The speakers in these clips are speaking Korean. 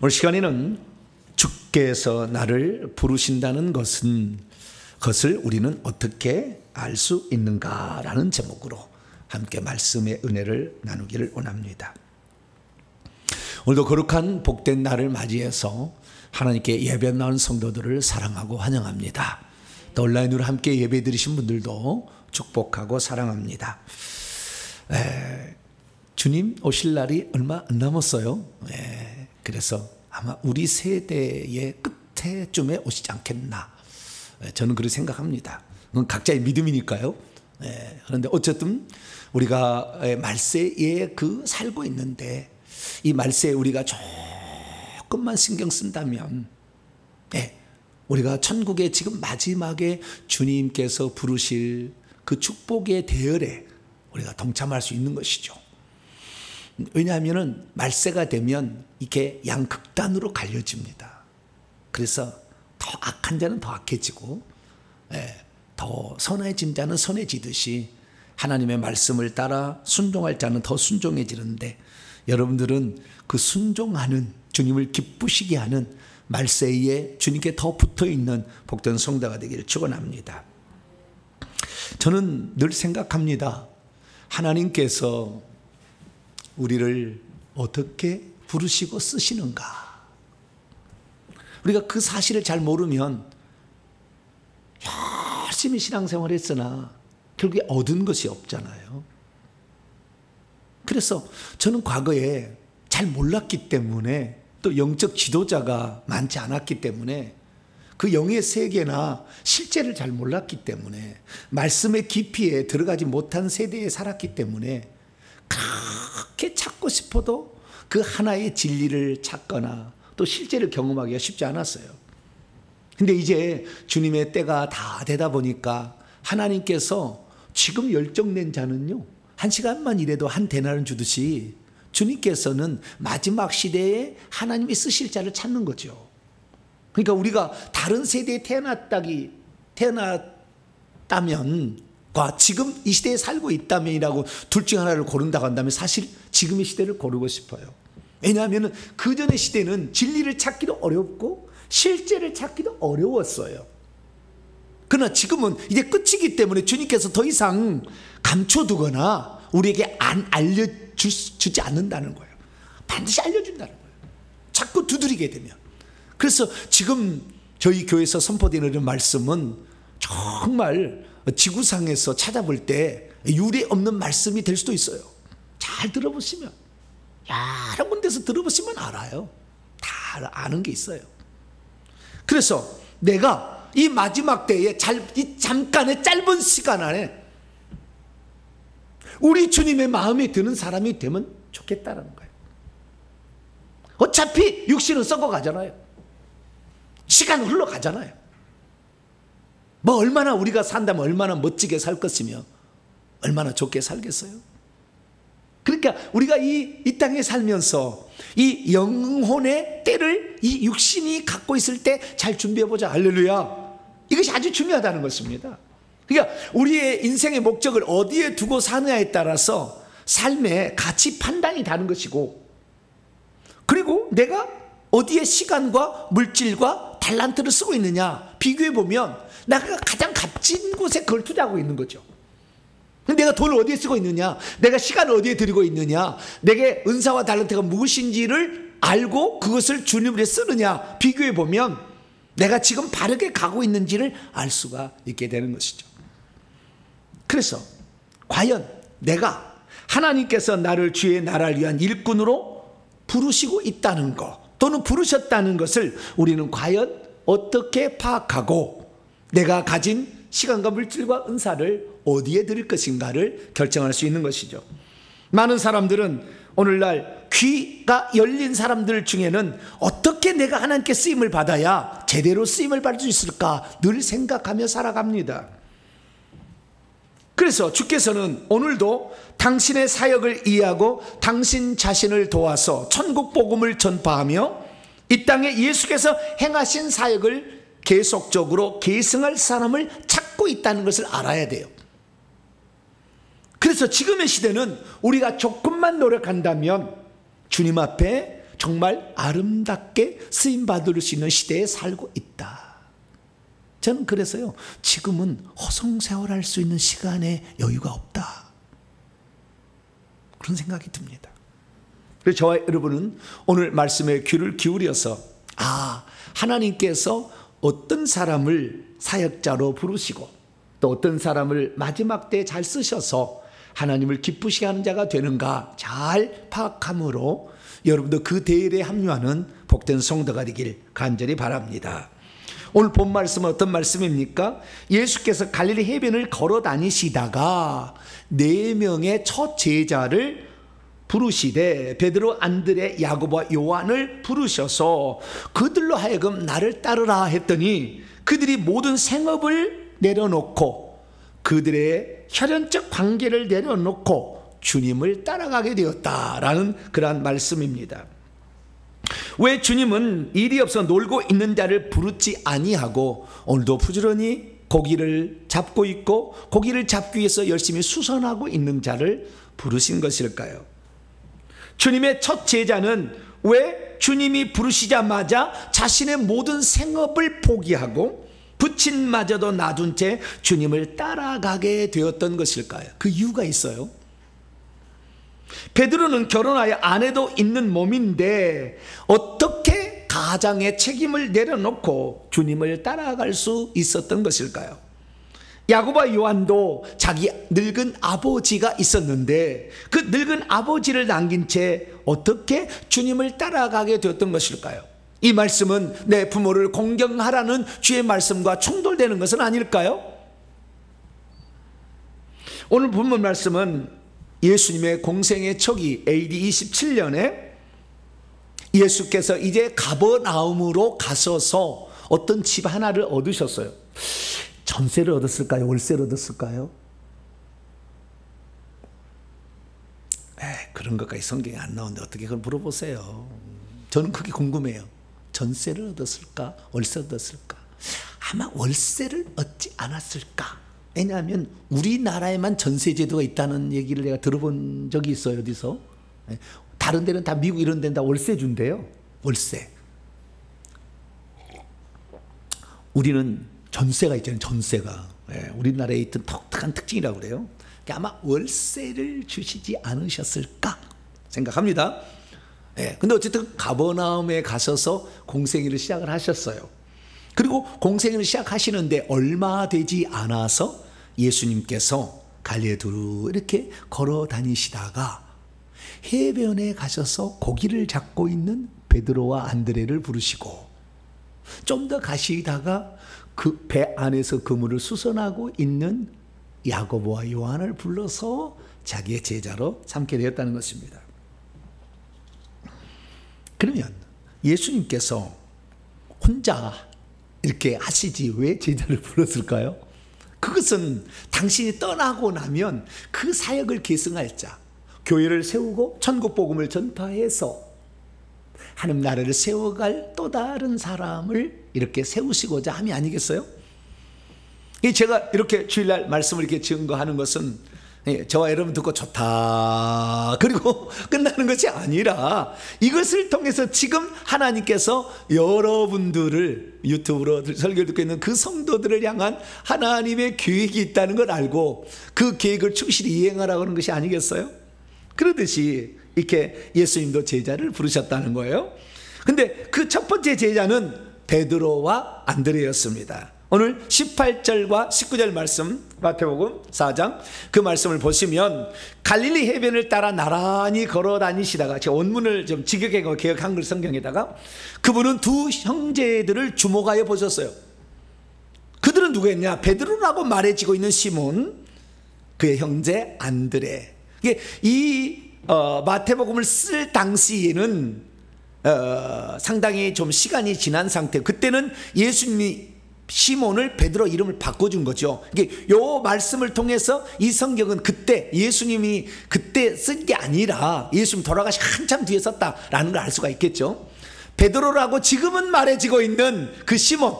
오늘 시간에는 주께서 나를 부르신다는 것을 우리는 어떻게 알 수 있는가라는 제목으로 함께 말씀의 은혜를 나누기를 원합니다. 오늘도 거룩한 복된 날을 맞이해서 하나님께 예배 나온 성도들을 사랑하고 환영합니다. 또 온라인으로 함께 예배 드리신 분들도 축복하고 사랑합니다. 주님 오실 날이 얼마 안 남았어요. 그래서 아마 우리 세대의 끝에쯤에 오시지 않겠나, 저는 그렇게 생각합니다. 그건 각자의 믿음이니까요. 그런데 어쨌든 우리가 말세에 살고 있는데, 이 말세에 우리가 조금만 신경 쓴다면 우리가 천국의 지금 마지막에 주님께서 부르실 그 축복의 대열에 우리가 동참할 수 있는 것이죠. 왜냐하면 말세가 되면 이게 양극단으로 갈려집니다. 그래서 더 악한 자는 더 악해지고 더 선해진 자는 선해지듯이 하나님의 말씀을 따라 순종할 자는 더 순종해지는데, 여러분들은 그 순종하는, 주님을 기쁘시게 하는 말세에 주님께 더 붙어있는 복된 성도가 되기를 축원합니다. 저는 늘 생각합니다. 하나님께서 우리를 어떻게 부르시고 쓰시는가. 우리가 그 사실을 잘 모르면 열심히 신앙생활을 했으나 결국에 얻은 것이 없잖아요. 그래서 저는 과거에 잘 몰랐기 때문에, 또 영적 지도자가 많지 않았기 때문에, 그 영의 세계나 실제를 잘 몰랐기 때문에, 말씀의 깊이에 들어가지 못한 세대에 살았기 때문에 그렇게 찾고 싶어도 그 하나의 진리를 찾거나 또 실제를 경험하기가 쉽지 않았어요. 근데 이제 주님의 때가 다 되다 보니까 하나님께서 지금 열정낸 자는요, 한 시간만 일해도 한 데나리온 주듯이 주님께서는 마지막 시대에 하나님이 쓰실 자를 찾는 거죠. 그러니까 우리가 다른 세대에 태어났다면 과 지금 이 시대에 살고 있다면이라고 둘 중 하나를 고른다고 한다면 사실 지금의 시대를 고르고 싶어요. 왜냐하면 그 전의 시대는 진리를 찾기도 어렵고 실제를 찾기도 어려웠어요. 그러나 지금은 이제 끝이기 때문에 주님께서 더 이상 감춰두거나 우리에게 안 알려주지 않는다는 거예요. 반드시 알려준다는 거예요. 자꾸 두드리게 되면. 그래서 지금 저희 교회에서 선포되는 이런 말씀은 정말 지구상에서 찾아볼 때 유례 없는 말씀이 될 수도 있어요. 잘 들어보시면, 여러 군데서 들어보시면 알아요. 다 아는 게 있어요. 그래서 내가 이 마지막 때에 이 잠깐의 짧은 시간 안에 우리 주님의 마음에 드는 사람이 되면 좋겠다는 거예요. 어차피 육신은 썩어가잖아요. 시간은 흘러가잖아요. 뭐 얼마나 우리가 산다면 얼마나 멋지게 살 것이며 얼마나 좋게 살겠어요. 그러니까 우리가 이 땅에 살면서 이 영혼의 때를 이 육신이 갖고 있을 때 잘 준비해보자. 할렐루야. 이것이 아주 중요하다는 것입니다. 그러니까 우리의 인생의 목적을 어디에 두고 사느냐에 따라서 삶의 가치 판단이 다른 것이고, 그리고 내가 어디에 시간과 물질과 달란트를 쓰고 있느냐 비교해보면 내가 가장 값진 곳에 그걸 투자하고 있는 거죠. 내가 돈을 어디에 쓰고 있느냐, 내가 시간을 어디에 들이고 있느냐, 내게 은사와 달란트가 무엇인지를 알고 그것을 주님을 위해 쓰느냐 비교해보면 내가 지금 바르게 가고 있는지를 알 수가 있게 되는 것이죠. 그래서 과연 내가 하나님께서 나를 주의 나라를 위한 일꾼으로 부르시고 있다는 것, 또는 부르셨다는 것을 우리는 과연 어떻게 파악하고 내가 가진 시간과 물질과 은사를 어디에 드릴 것인가를 결정할 수 있는 것이죠. 많은 사람들은 오늘날 귀가 열린 사람들 중에는 어떻게 내가 하나님께 쓰임을 받아야 제대로 쓰임을 받을 수 있을까 늘 생각하며 살아갑니다. 그래서 주께서는 오늘도 당신의 사역을 이해하고 당신 자신을 도와서 천국 복음을 전파하며 이 땅에 예수께서 행하신 사역을 계속적으로 계승할 사람을 찾고 있다는 것을 알아야 돼요. 그래서 지금의 시대는 우리가 조금만 노력한다면 주님 앞에 정말 아름답게 쓰임받을 수 있는 시대에 살고 있다. 저는 그래서요, 지금은 허송세월할 수 있는 시간에 여유가 없다, 그런 생각이 듭니다. 그래서 저와 여러분은 오늘 말씀에 귀를 기울여서, 하나님께서 어떤 사람을 사역자로 부르시고 또 어떤 사람을 마지막 때에 잘 쓰셔서 하나님을 기쁘시게 하는 자가 되는가 잘 파악함으로 여러분도 그 대열에 합류하는 복된 성도가 되길 간절히 바랍니다. 오늘 본 말씀은 어떤 말씀입니까? 예수께서 갈릴리 해변을 걸어 다니시다가 4명의 첫 제자를 부르시되 베드로, 안드레, 야고보와 요한을 부르셔서 그들로 하여금 나를 따르라 했더니 그들이 모든 생업을 내려놓고 그들의 혈연적 관계를 내려놓고 주님을 따라가게 되었다라는 그러한 말씀입니다. 왜 주님은 일이 없어 놀고 있는 자를 부르지 아니하고 오늘도 부지런히 고기를 잡고 있고 고기를 잡기 위해서 열심히 수선하고 있는 자를 부르신 것일까요? 주님의 첫 제자는 왜 주님이 부르시자마자 자신의 모든 생업을 포기하고 부친마저도 놔둔 채 주님을 따라가게 되었던 것일까요? 그 이유가 있어요. 베드로는 결혼하여 아내도 있는 몸인데 어떻게 가장의 책임을 내려놓고 주님을 따라갈 수 있었던 것일까요? 야고보와 요한도 자기 늙은 아버지가 있었는데 그 늙은 아버지를 남긴 채 어떻게 주님을 따라가게 되었던 것일까요? 이 말씀은 내 부모를 공경하라는 주의 말씀과 충돌되는 것은 아닐까요? 오늘 본문 말씀은 예수님의 공생의 초기 AD 27년에 예수께서 이제 가버나움으로 가셔서 어떤 집 하나를 얻으셨어요. 전세를 얻었을까요? 월세를 얻었을까요? 그런 것까지 성경에 안 나오는데 어떻게 그걸 물어보세요. 저는 그게 궁금해요. 전세를 얻었을까? 월세를 얻었을까? 아마 월세를 얻지 않았을까? 왜냐하면 우리나라에만 전세제도가 있다는 얘기를 내가 들어본 적이 있어요. 어디서? 다른 데는 다 미국 이런 데는 다 월세 준대요. 월세. 우리는 전세가 있잖아요. 전세가. 우리나라에 있던 독특한 특징이라고 그래요. 아마 월세를 주시지 않으셨을까 생각합니다. 근데 어쨌든 가버나움에 가셔서 공생애를 시작을 하셨어요. 그리고 공생애를 시작하시는데 얼마 되지 않아서 예수님께서 갈릴리에 두루 이렇게 걸어 다니시다가 해변에 가셔서 고기를 잡고 있는 베드로와 안드레를 부르시고 좀 더 가시다가 그 배 안에서 그물을 수선하고 있는 야고보와 요한을 불러서 자기의 제자로 삼게 되었다는 것입니다. 그러면 예수님께서 혼자 이렇게 하시지 왜 제자를 불렀을까요? 그것은 당신이 떠나고 나면 그 사역을 계승할 자, 교회를 세우고 천국 복음을 전파해서 하나님 나라를 세워갈 또 다른 사람을 이렇게 세우시고자 함이 아니겠어요? 제가 이렇게 주일날 말씀을 이렇게 증거하는 것은 저와 여러분 듣고 좋다 그리고 끝나는 것이 아니라 이것을 통해서 지금 하나님께서 여러분들을 유튜브로 설교를 듣고 있는 그 성도들을 향한 하나님의 계획이 있다는 걸 알고 그 계획을 충실히 이행하라고 하는 것이 아니겠어요? 그러듯이 이렇게 예수님도 제자를 부르셨다는 거예요. 근데 그 첫 번째 제자는 베드로와 안드레였습니다. 오늘 18절과 19절 말씀 마태복음 4장 그 말씀을 보시면 갈릴리 해변을 따라 나란히 걸어 다니시다가 제가 원문을 좀 직역해 개역 한글 성경에다가 그분은 두 형제들을 주목하여 보셨어요. 그들은 누구였냐? 베드로라고 말해지고 있는 시몬, 그의 형제 안드레. 이 마태복음을 쓸 당시에는 상당히 좀 시간이 지난 상태. 그때는 예수님이 시몬을 베드로 이름을 바꿔준 거죠. 이게 요 말씀을 통해서 이 성경은 그때 예수님이 그때 쓴 게 아니라 예수님 돌아가시 한참 뒤에 썼다라는 걸 알 수가 있겠죠. 베드로라고 지금은 말해지고 있는 그 시몬,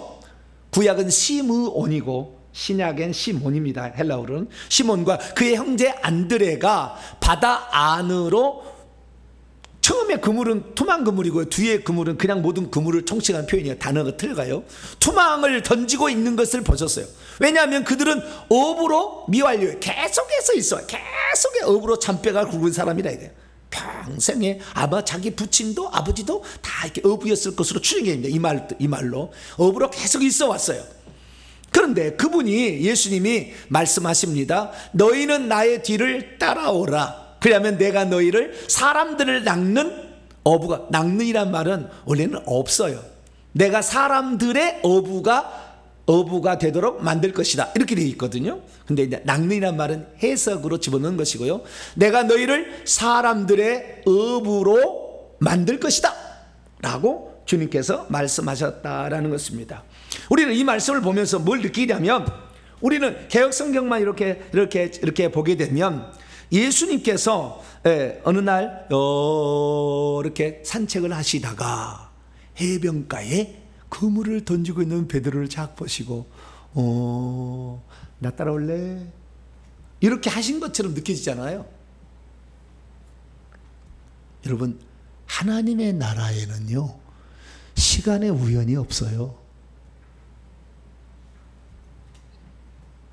구약은 시므온이고 신약엔 시몬입니다. 헬라어로는 시몬과 그의 형제 안드레가 바다 안으로 처음에 그물은 투망 그물이고요. 뒤에 그물은 그냥 모든 그물을 총칭한 표현이에요. 단어가 틀려가요. 투망을 던지고 있는 것을 보셨어요. 왜냐하면 그들은 업으로 미완료에 계속해서 있어요. 계속해 업으로 잔뼈가 굵은 사람이라 이거예요. 평생에 아마 자기 부친도 아버지도 다 이렇게 어부였을 것으로 추정이 됩니다. 이 말로 업으로 계속 있어 왔어요. 그런데 그분이 예수님이 말씀하십니다. 너희는 나의 뒤를 따라오라. 그러면 내가 너희를 사람들을 낚는 어부가, 낚는이란 말은 원래는 없어요. 내가 사람들의 어부가 되도록 만들 것이다. 이렇게 되어 있거든요. 근데 이제 낚는이란 말은 해석으로 집어넣은 것이고요. 내가 너희를 사람들의 어부로 만들 것이다. 라고 주님께서 말씀하셨다라는 것입니다. 우리는 이 말씀을 보면서 뭘 느끼냐면, 우리는 개역 성경만 이렇게 보게 되면 예수님께서 어느 날 이렇게 산책을 하시다가 해변가에 그물을 던지고 있는 베드로를 쫙 보시고 나 따라올래? 이렇게 하신 것처럼 느껴지잖아요. 여러분, 하나님의 나라에는요 시간의 우연이 없어요.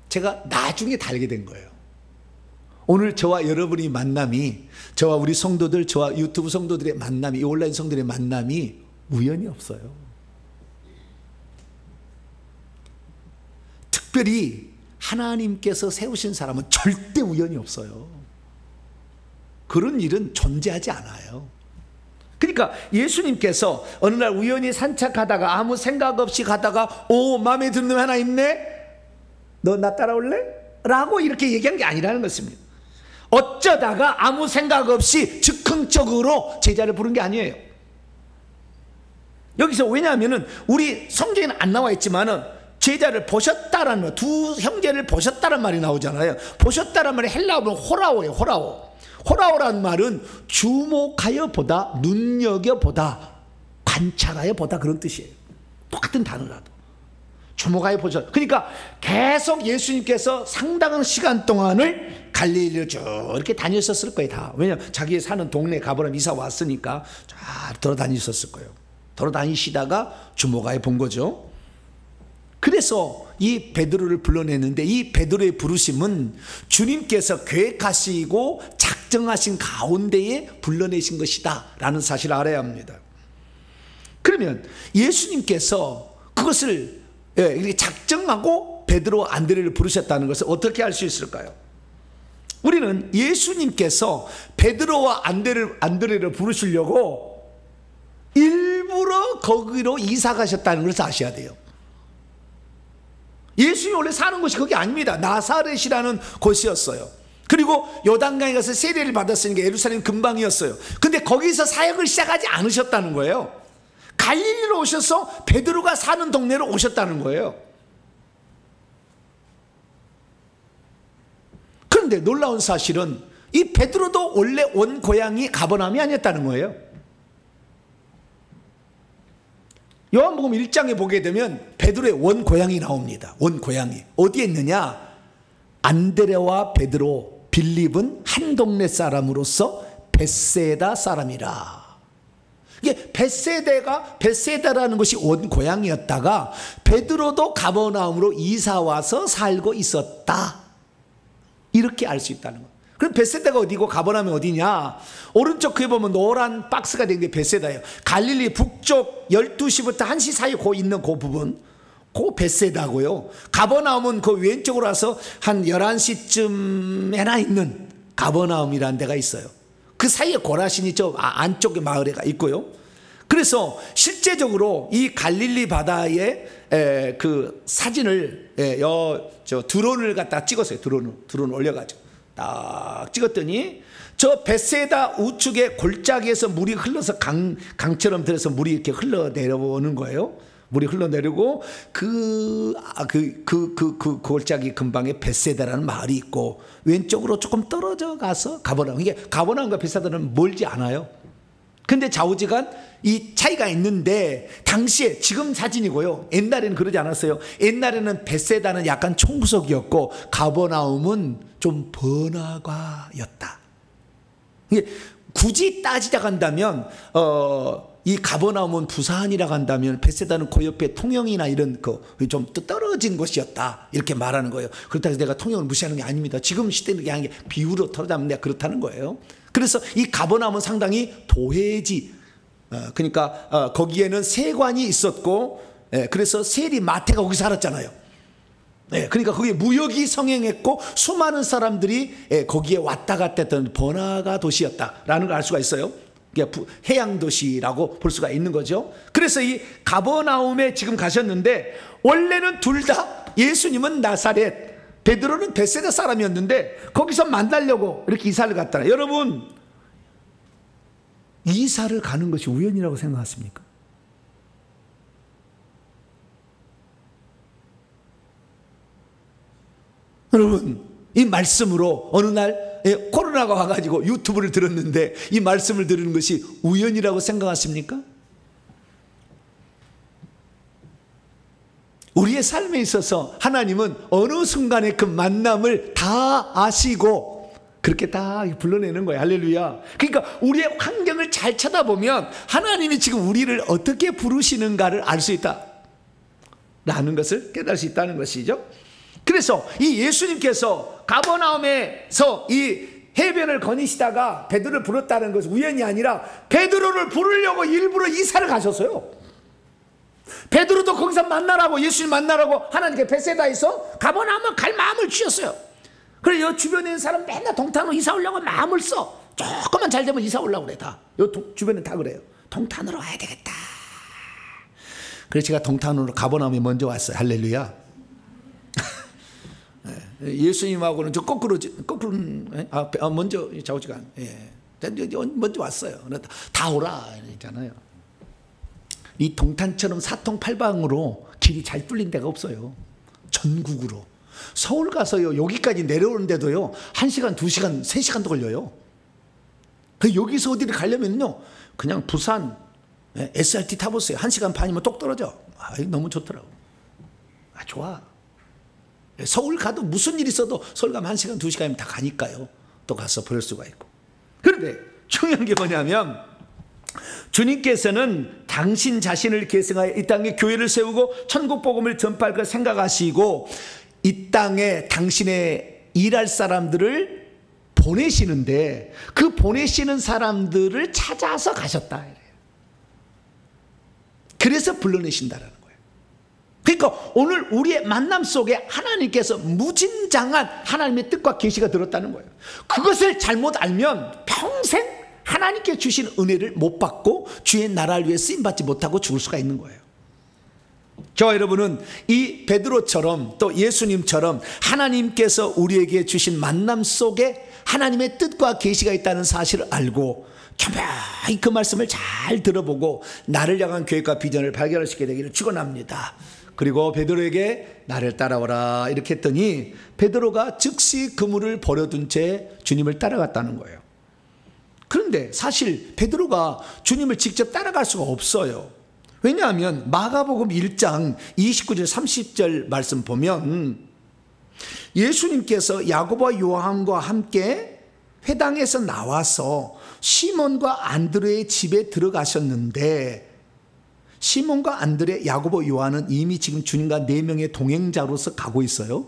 제가 나중에 다 알게 된 거예요. 오늘 저와 여러분이 만남이, 저와 우리 성도들, 저와 유튜브 성도들의 만남이, 온라인 성도들의 만남이 우연이 없어요. 특별히 하나님께서 세우신 사람은 절대 우연이 없어요. 그런 일은 존재하지 않아요. 그러니까 예수님께서 어느 날 우연히 산책하다가 아무 생각 없이 가다가 마음에 드는 놈 하나 있네? 너 나 따라올래? 라고 이렇게 얘기한 게 아니라는 것입니다. 어쩌다가 아무 생각 없이 즉흥적으로 제자를 부른 게 아니에요. 여기서 왜냐하면 우리 성경에는 안 나와 있지만은 제자를 보셨다라는 말, 두 형제를 보셨다는 말이 나오잖아요. 보셨다는 말이 헬라어로 호라오예요. 호라오라는 말은 주목하여 보다, 눈여겨 보다, 관찰하여 보다, 그런 뜻이에요. 똑같은 단어라도 주목하여 보죠. 그러니까 계속 예수님께서 상당한 시간 동안을 갈릴리로 쭉 이렇게 다녔었을 거예요. 다. 왜냐하면 자기 사는 동네 가버람 이사 왔으니까 쫙 돌아다니셨을 거예요. 돌아다니시다가 주목하여 본 거죠. 그래서 이 베드로를 불러내는데, 이 베드로의 부르심은 주님께서 계획하시고 작정하신 가운데에 불러내신 것이다 라는 사실을 알아야 합니다. 그러면 예수님께서 그것을 이렇게 작정하고 베드로 안드레를 부르셨다는 것을 어떻게 알 수 있을까요? 우리는 예수님께서 베드로와 안드레를 부르시려고 일부러 거기로 이사 가셨다는 것을 아셔야 돼요. 예수님이 원래 사는 곳이 거기 아닙니다. 나사렛이라는 곳이었어요. 그리고 요단강에 가서 세례를 받았으니까 예루살렘 근방이었어요. 근데 거기서 사역을 시작하지 않으셨다는 거예요. 갈릴리로 오셔서 베드로가 사는 동네로 오셨다는 거예요. 그런데 놀라운 사실은 이 베드로도 원래 온 고향이 가버나움이 아니었다는 거예요. 요한복음 1장에 보게 되면 베드로의 원 고향이 나옵니다. 원 고향이 어디에 있느냐? 안드레와 베드로, 빌립은 한 동네 사람으로서 벳세다 사람이라. 이게 벳세다라는 것이 원 고향이었다가 베드로도 가버나움으로 이사 와서 살고 있었다. 이렇게 알 수 있다는 거예요. 그럼 벳세다가 어디고 가버나움이 어디냐? 오른쪽 그에 보면 노란 박스가 된 게 벳세다예요. 갈릴리 북쪽 12시부터 1시 사이 있는 그 부분, 그 벳세다고요. 가버나움은 그 왼쪽으로 와서 한 11시쯤에나 있는 가버나움이라는 데가 있어요. 그 사이에 고라신이 저 안쪽에 마을에가 있고요. 그래서 실제적으로 이 갈릴리 바다의 그 사진을 저 드론을 갖다 찍었어요. 드론을 올려가지고 딱 찍었더니 저 벳세다 우측의 골짜기에서 물이 흘러서 강처럼 들어서 물이 이렇게 흘러 내려오는 거예요. 물이 흘러내리고 그 골짜기 근방에 벳세다라는 마을이 있고, 왼쪽으로 조금 떨어져 가서 가버나움. 이게 가버나움과 벳세다는 멀지 않아요. 근데 좌우지간 이 차이가 있는데, 당시에, 지금 사진이고요, 옛날에는 그러지 않았어요. 옛날에는 벳세다는 약간 총구석이었고 가버나움은 좀 번화가였다. 이게 굳이 따지자고 한다면 이 가버나움은 부산이라고 한다면 벳세다는 그 옆에 통영이나 이런 좀 떨어진 곳이었다 이렇게 말하는 거예요. 그렇다고 해서 내가 통영을 무시하는 게 아닙니다. 지금 시대는 그냥 비유로 털어잡으면 내가 그렇다는 거예요. 그래서 이 가버나움은 상당히 도회지, 그러니까 거기에는 세관이 있었고, 그래서 세리 마태가 거기 살았잖아요. 그러니까 거기에 무역이 성행했고 수많은 사람들이 거기에 왔다 갔다 했던 번화가 도시였다라는 걸 알 수가 있어요. 해양 도시라고 볼 수가 있는 거죠. 그래서 이 가버나움에 지금 가셨는데, 원래는 둘 다 예수님은 나사렛, 베드로는 벳세다 사람이었는데 거기서 만나려고 이렇게 이사를 갔다. 여러분, 이사를 가는 것이 우연이라고 생각하십니까? 여러분, 이 말씀으로 어느 날 코로나가 와가지고 유튜브를 들었는데 이 말씀을 들은 것이 우연이라고 생각하십니까? 우리의 삶에 있어서 하나님은 어느 순간에 그 만남을 다 아시고 그렇게 다 불러내는 거예요. 할렐루야. 그러니까 우리의 환경을 잘 쳐다보면 하나님이 지금 우리를 어떻게 부르시는가를 알 수 있다 라는 것을 깨달을 수 있다는 것이죠. 그래서 이 예수님께서 가버나움에서 이 해변을 거니시다가 베드로를 불렀다는 것은 우연이 아니라 베드로를 부르려고 일부러 이사를 가셨어요. 베드로도 거기서 만나라고, 예수님 만나라고 하나님께 벳세다에서 가버나움을 갈 마음을 주셨어요. 그래서 이 주변에 있는 사람 맨날 동탄으로 이사 오려고 마음을 써. 조금만 잘 되면 이사 오려고 그래. 다 이 주변에 다 그래요. 동탄으로 와야 되겠다. 그래서 제가 동탄으로 가버나움에 먼저 왔어요. 할렐루야. 예수님하고는 저 거꾸로 먼저 좌우지간 먼저 왔어요. 다 오라 있잖아요. 이 동탄처럼 사통팔방으로 길이 잘 뚫린 데가 없어요. 전국으로. 서울 가서요 여기까지 내려오는데도요 1시간, 2시간, 3시간도 걸려요. 여기서 어디를 가려면요 그냥 부산 SRT 타보세요. 1시간 반이면 똑 떨어져. 너무 좋더라고. 좋아. 서울 가도 무슨 일 있어도 서울 가면 1시간, 2시간이면 다 가니까요. 또 가서 볼 수가 있고. 그런데 중요한 게 뭐냐면 주님께서는 당신 자신을 계승하여 이 땅에 교회를 세우고 천국 복음을 전파할 걸 생각하시고 이 땅에 당신의 일할 사람들을 보내시는데 그 보내시는 사람들을 찾아서 가셨다. 그래서 불러내신다라는 거예요. 그러니까 오늘 우리의 만남 속에 하나님께서 무진장한 하나님의 뜻과 계시가 들었다는 거예요. 그것을 잘못 알면 평생 하나님께 주신 은혜를 못 받고 주의 나라를 위해 쓰임받지 못하고 죽을 수가 있는 거예요. 저와 여러분은 이 베드로처럼 또 예수님처럼 하나님께서 우리에게 주신 만남 속에 하나님의 뜻과 계시가 있다는 사실을 알고 겸허히 그 말씀을 잘 들어보고 나를 향한 계획과 비전을 발견할 수 있게 되기를 축원합니다. 그리고 베드로에게 나를 따라오라 이렇게 했더니 베드로가 즉시 그물을 버려둔 채 주님을 따라갔다는 거예요. 그런데 사실 베드로가 주님을 직접 따라갈 수가 없어요. 왜냐하면 마가복음 1장 29절 30절 말씀 보면 예수님께서 야고보와 요한과 함께 회당에서 나와서 시몬과 안드레의 집에 들어가셨는데 시몬과 안드레, 야고보, 요한은 이미 지금 주님과 4명의 동행자로서 가고 있어요.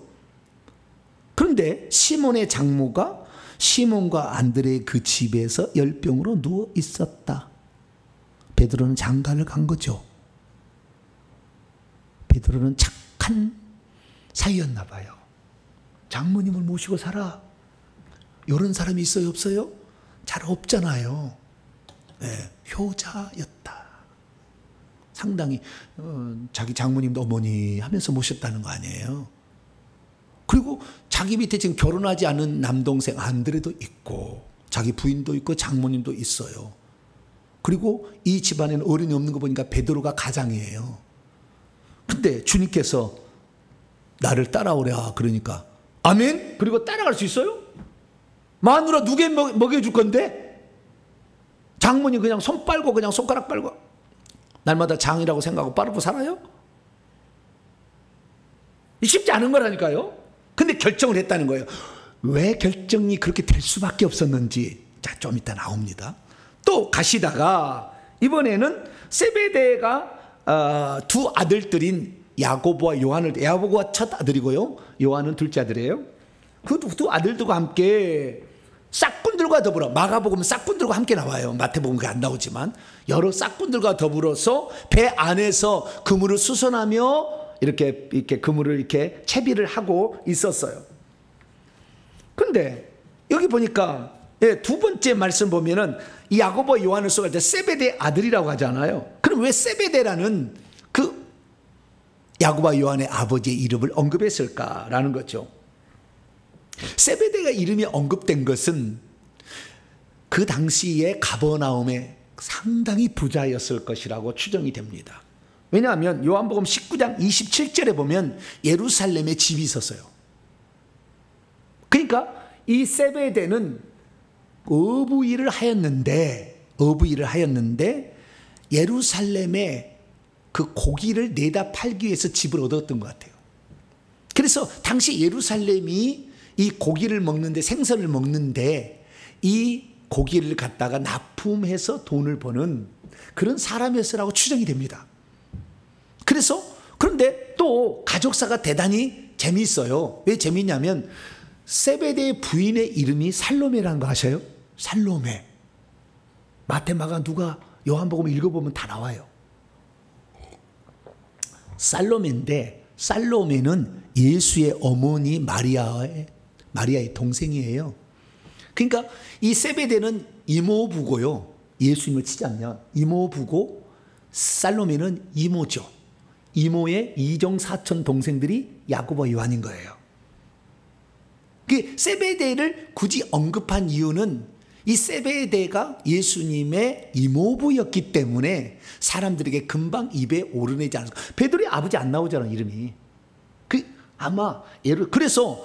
그런데 시몬의 장모가 시몬과 안드레의 그 집에서 열병으로 누워 있었다. 베드로는 장가를 간 거죠. 베드로는 착한 사이였나 봐요. 장모님을 모시고 살아. 이런 사람이 있어요, 없어요? 잘 없잖아요. 효자였다. 상당히 자기 장모님도 어머니 하면서 모셨다는 거 아니에요. 그리고 자기 밑에 지금 결혼하지 않은 남동생 안드레도 있고 자기 부인도 있고 장모님도 있어요. 그리고 이 집안에는 어른이 없는 거 보니까 베드로가 가장이에요. 근데 주님께서 나를 따라오라 그러니까 아멘? 그리고 따라갈 수 있어요? 마누라 누게 먹여줄 건데? 장모님 그냥 손 빨고 그냥 손가락 빨고 날마다 장이라고 생각하고 빠르고 살아요? 쉽지 않은 거라니까요. 근데 결정을 했다는 거예요. 왜 결정이 그렇게 될 수밖에 없었는지 자, 좀 이따 나옵니다. 또 가시다가 이번에는 세베대가 두 아들들인 야고보와 요한을, 야고보가 첫 아들이고요, 요한은 둘째 아들이에요. 그 두 아들들과 함께 싹꾼들과 더불어, 마가복음 싹꾼들과 함께 나와요. 마태복음 그게 안 나오지만 여러 싹꾼들과 더불어서 배 안에서 그물을 수선하며 이렇게 그물을 이렇게 채비를 하고 있었어요. 근데 여기 보니까 두 번째 말씀 보면은 이 야고보와 요한을 쏘갈 때 세베대 아들이라고 하잖아요. 그럼 왜 세베대라는 그 야고보와 요한의 아버지의 이름을 언급했을까라는 거죠. 세베대가 이름이 언급된 것은 그 당시에 가버나움에 상당히 부자였을 것이라고 추정이 됩니다. 왜냐하면 요한복음 19장 27절에 보면 예루살렘에 집이 있었어요. 그러니까 이 세베대는 어부일을 하였는데 예루살렘에 그 고기를 내다 팔기 위해서 집을 얻었던 것 같아요. 그래서 당시 예루살렘이 이 고기를 먹는데, 생선을 먹는데 이 고기를 갖다가 납품해서 돈을 버는 그런 사람이었으라고 추정이 됩니다. 그래서 그런데 또 가족사가 대단히 재미있어요. 왜 재미있냐면 세베대의 부인의 이름이 살로메라는 거 아셔요? 살로메. 마태, 마가, 누가, 요한복음 읽어보면 다 나와요. 살로메인데 살로메는 예수의 어머니 마리아의 동생이에요. 그러니까 이 세베대는 이모부고요. 예수님을 치자면 이모부고 살로메는 이모죠. 이모의 이종 사촌 동생들이 야고보와 요한인 거예요. 그 세베대를 굳이 언급한 이유는 이 세베대가 예수님의 이모부였기 때문에 사람들에게 금방 입에 오르내지 않았을까. 베드로의 아버지 안 나오잖아, 이름이. 아마 그래서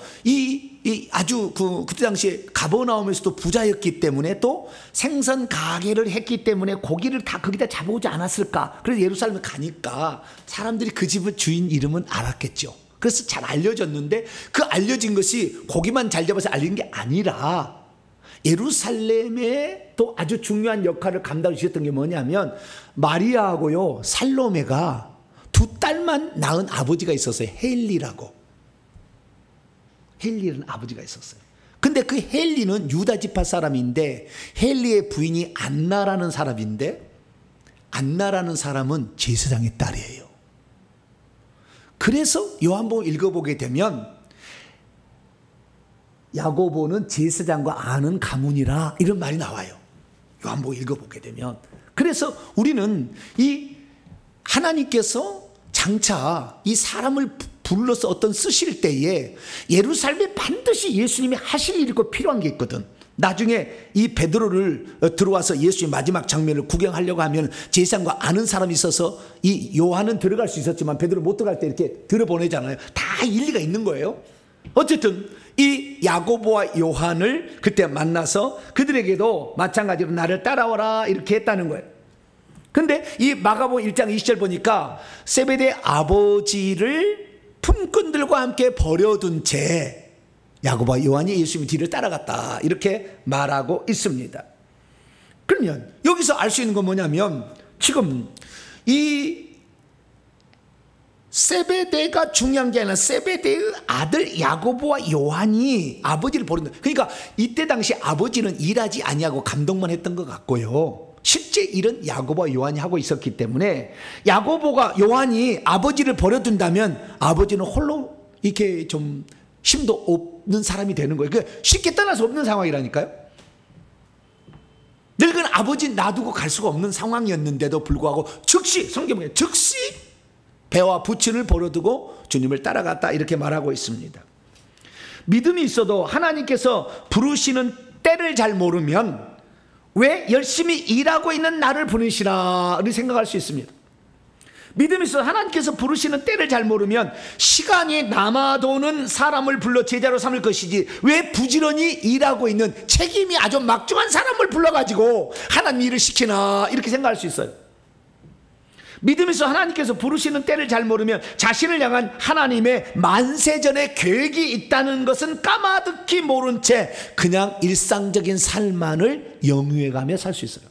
아주 그때 당시에 가버나움에서도 부자였기 때문에 또 생선 가게를 했기 때문에 고기를 다 거기다 잡아오지 않았을까. 그래서 예루살렘에 가니까 사람들이 그 집의 주인 이름은 알았겠죠. 그래서 잘 알려졌는데 그 알려진 것이 고기만 잘 잡아서 알린 게 아니라 예루살렘에 또 아주 중요한 역할을 감당해 주셨던 게 뭐냐면 마리아하고요 살로메가 두 딸만 낳은 아버지가 있었어요. 헬리라는 아버지가 있었어요. 근데 그 헬리는 유다 지파 사람인데 헬리의 부인이 안나라는 사람인데 안나라는 사람은 제사장의 딸이에요. 그래서 요한복음 읽어보게 되면 야고보는 제사장과 아는 가문이라 이런 말이 나와요. 요한복음 읽어보게 되면. 그래서 우리는 이 하나님께서 장차 이 사람을 불러서 어떤 쓰실 때에 예루살렘에 반드시 예수님이 하실 일이 꼭 필요한 게 있거든. 나중에 이 베드로를 들어와서 예수의 마지막 장면을 구경하려고 하면 제사장과 아는 사람이 있어서 이 요한은 들어갈 수 있었지만 베드로 못 들어갈 때 이렇게 들어보내잖아요. 다 일리가 있는 거예요. 어쨌든 이 야고보와 요한을 그때 만나서 그들에게도 마찬가지로 나를 따라오라 이렇게 했다는 거예요. 근데 이 마가복음 1장 20절 보니까 세베대 아버지를 품꾼들과 함께 버려둔 채 야고보와 요한이 예수님 뒤를 따라갔다 이렇게 말하고 있습니다. 그러면 여기서 알 수 있는 건 뭐냐면 지금 이 세베대가 중요한 게 아니라 세베대의 아들 야고보와 요한이 아버지를 버린다. 그러니까 이때 당시 아버지는 일하지 아니하고 감동만 했던 것 같고요. 실제 일은 야고보와 요한이 하고 있었기 때문에 야고보가 요한이 아버지를 버려둔다면 아버지는 홀로 이렇게 좀 힘도 없는 사람이 되는 거예요. 그러니까 쉽게 떠날 수 없는 상황이라니까요. 늙은 아버지 놔두고 갈 수가 없는 상황이었는데도 불구하고 즉시 성경에 즉시 배와 부친을 버려두고 주님을 따라갔다 이렇게 말하고 있습니다. 믿음이 있어도 하나님께서 부르시는 때를 잘 모르면 왜 열심히 일하고 있는 나를 부르시나 생각할 수 있습니다. 믿음이 있어도 하나님께서 부르시는 때를 잘 모르면 시간이 남아도는 사람을 불러 제자로 삼을 것이지 왜 부지런히 일하고 있는 책임이 아주 막중한 사람을 불러가지고 하나님 일을 시키나 이렇게 생각할 수 있어요. 믿음이 있어 하나님께서 부르시는 때를 잘 모르면 자신을 향한 하나님의 만세전의 계획이 있다는 것은 까마득히 모른 채 그냥 일상적인 삶만을 영유해가며 살 수 있어요.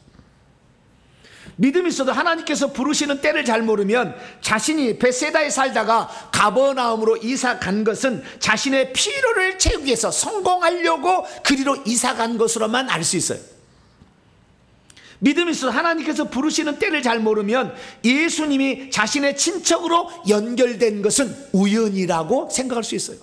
믿음이 있어도 하나님께서 부르시는 때를 잘 모르면 자신이 베세다에 살다가 가버나움으로 이사 간 것은 자신의 필요를 채우기 위해서 성공하려고 그리로 이사 간 것으로만 알 수 있어요. 믿음이 있어도 하나님께서 부르시는 때를 잘 모르면 예수님이 자신의 친척으로 연결된 것은 우연이라고 생각할 수 있어요.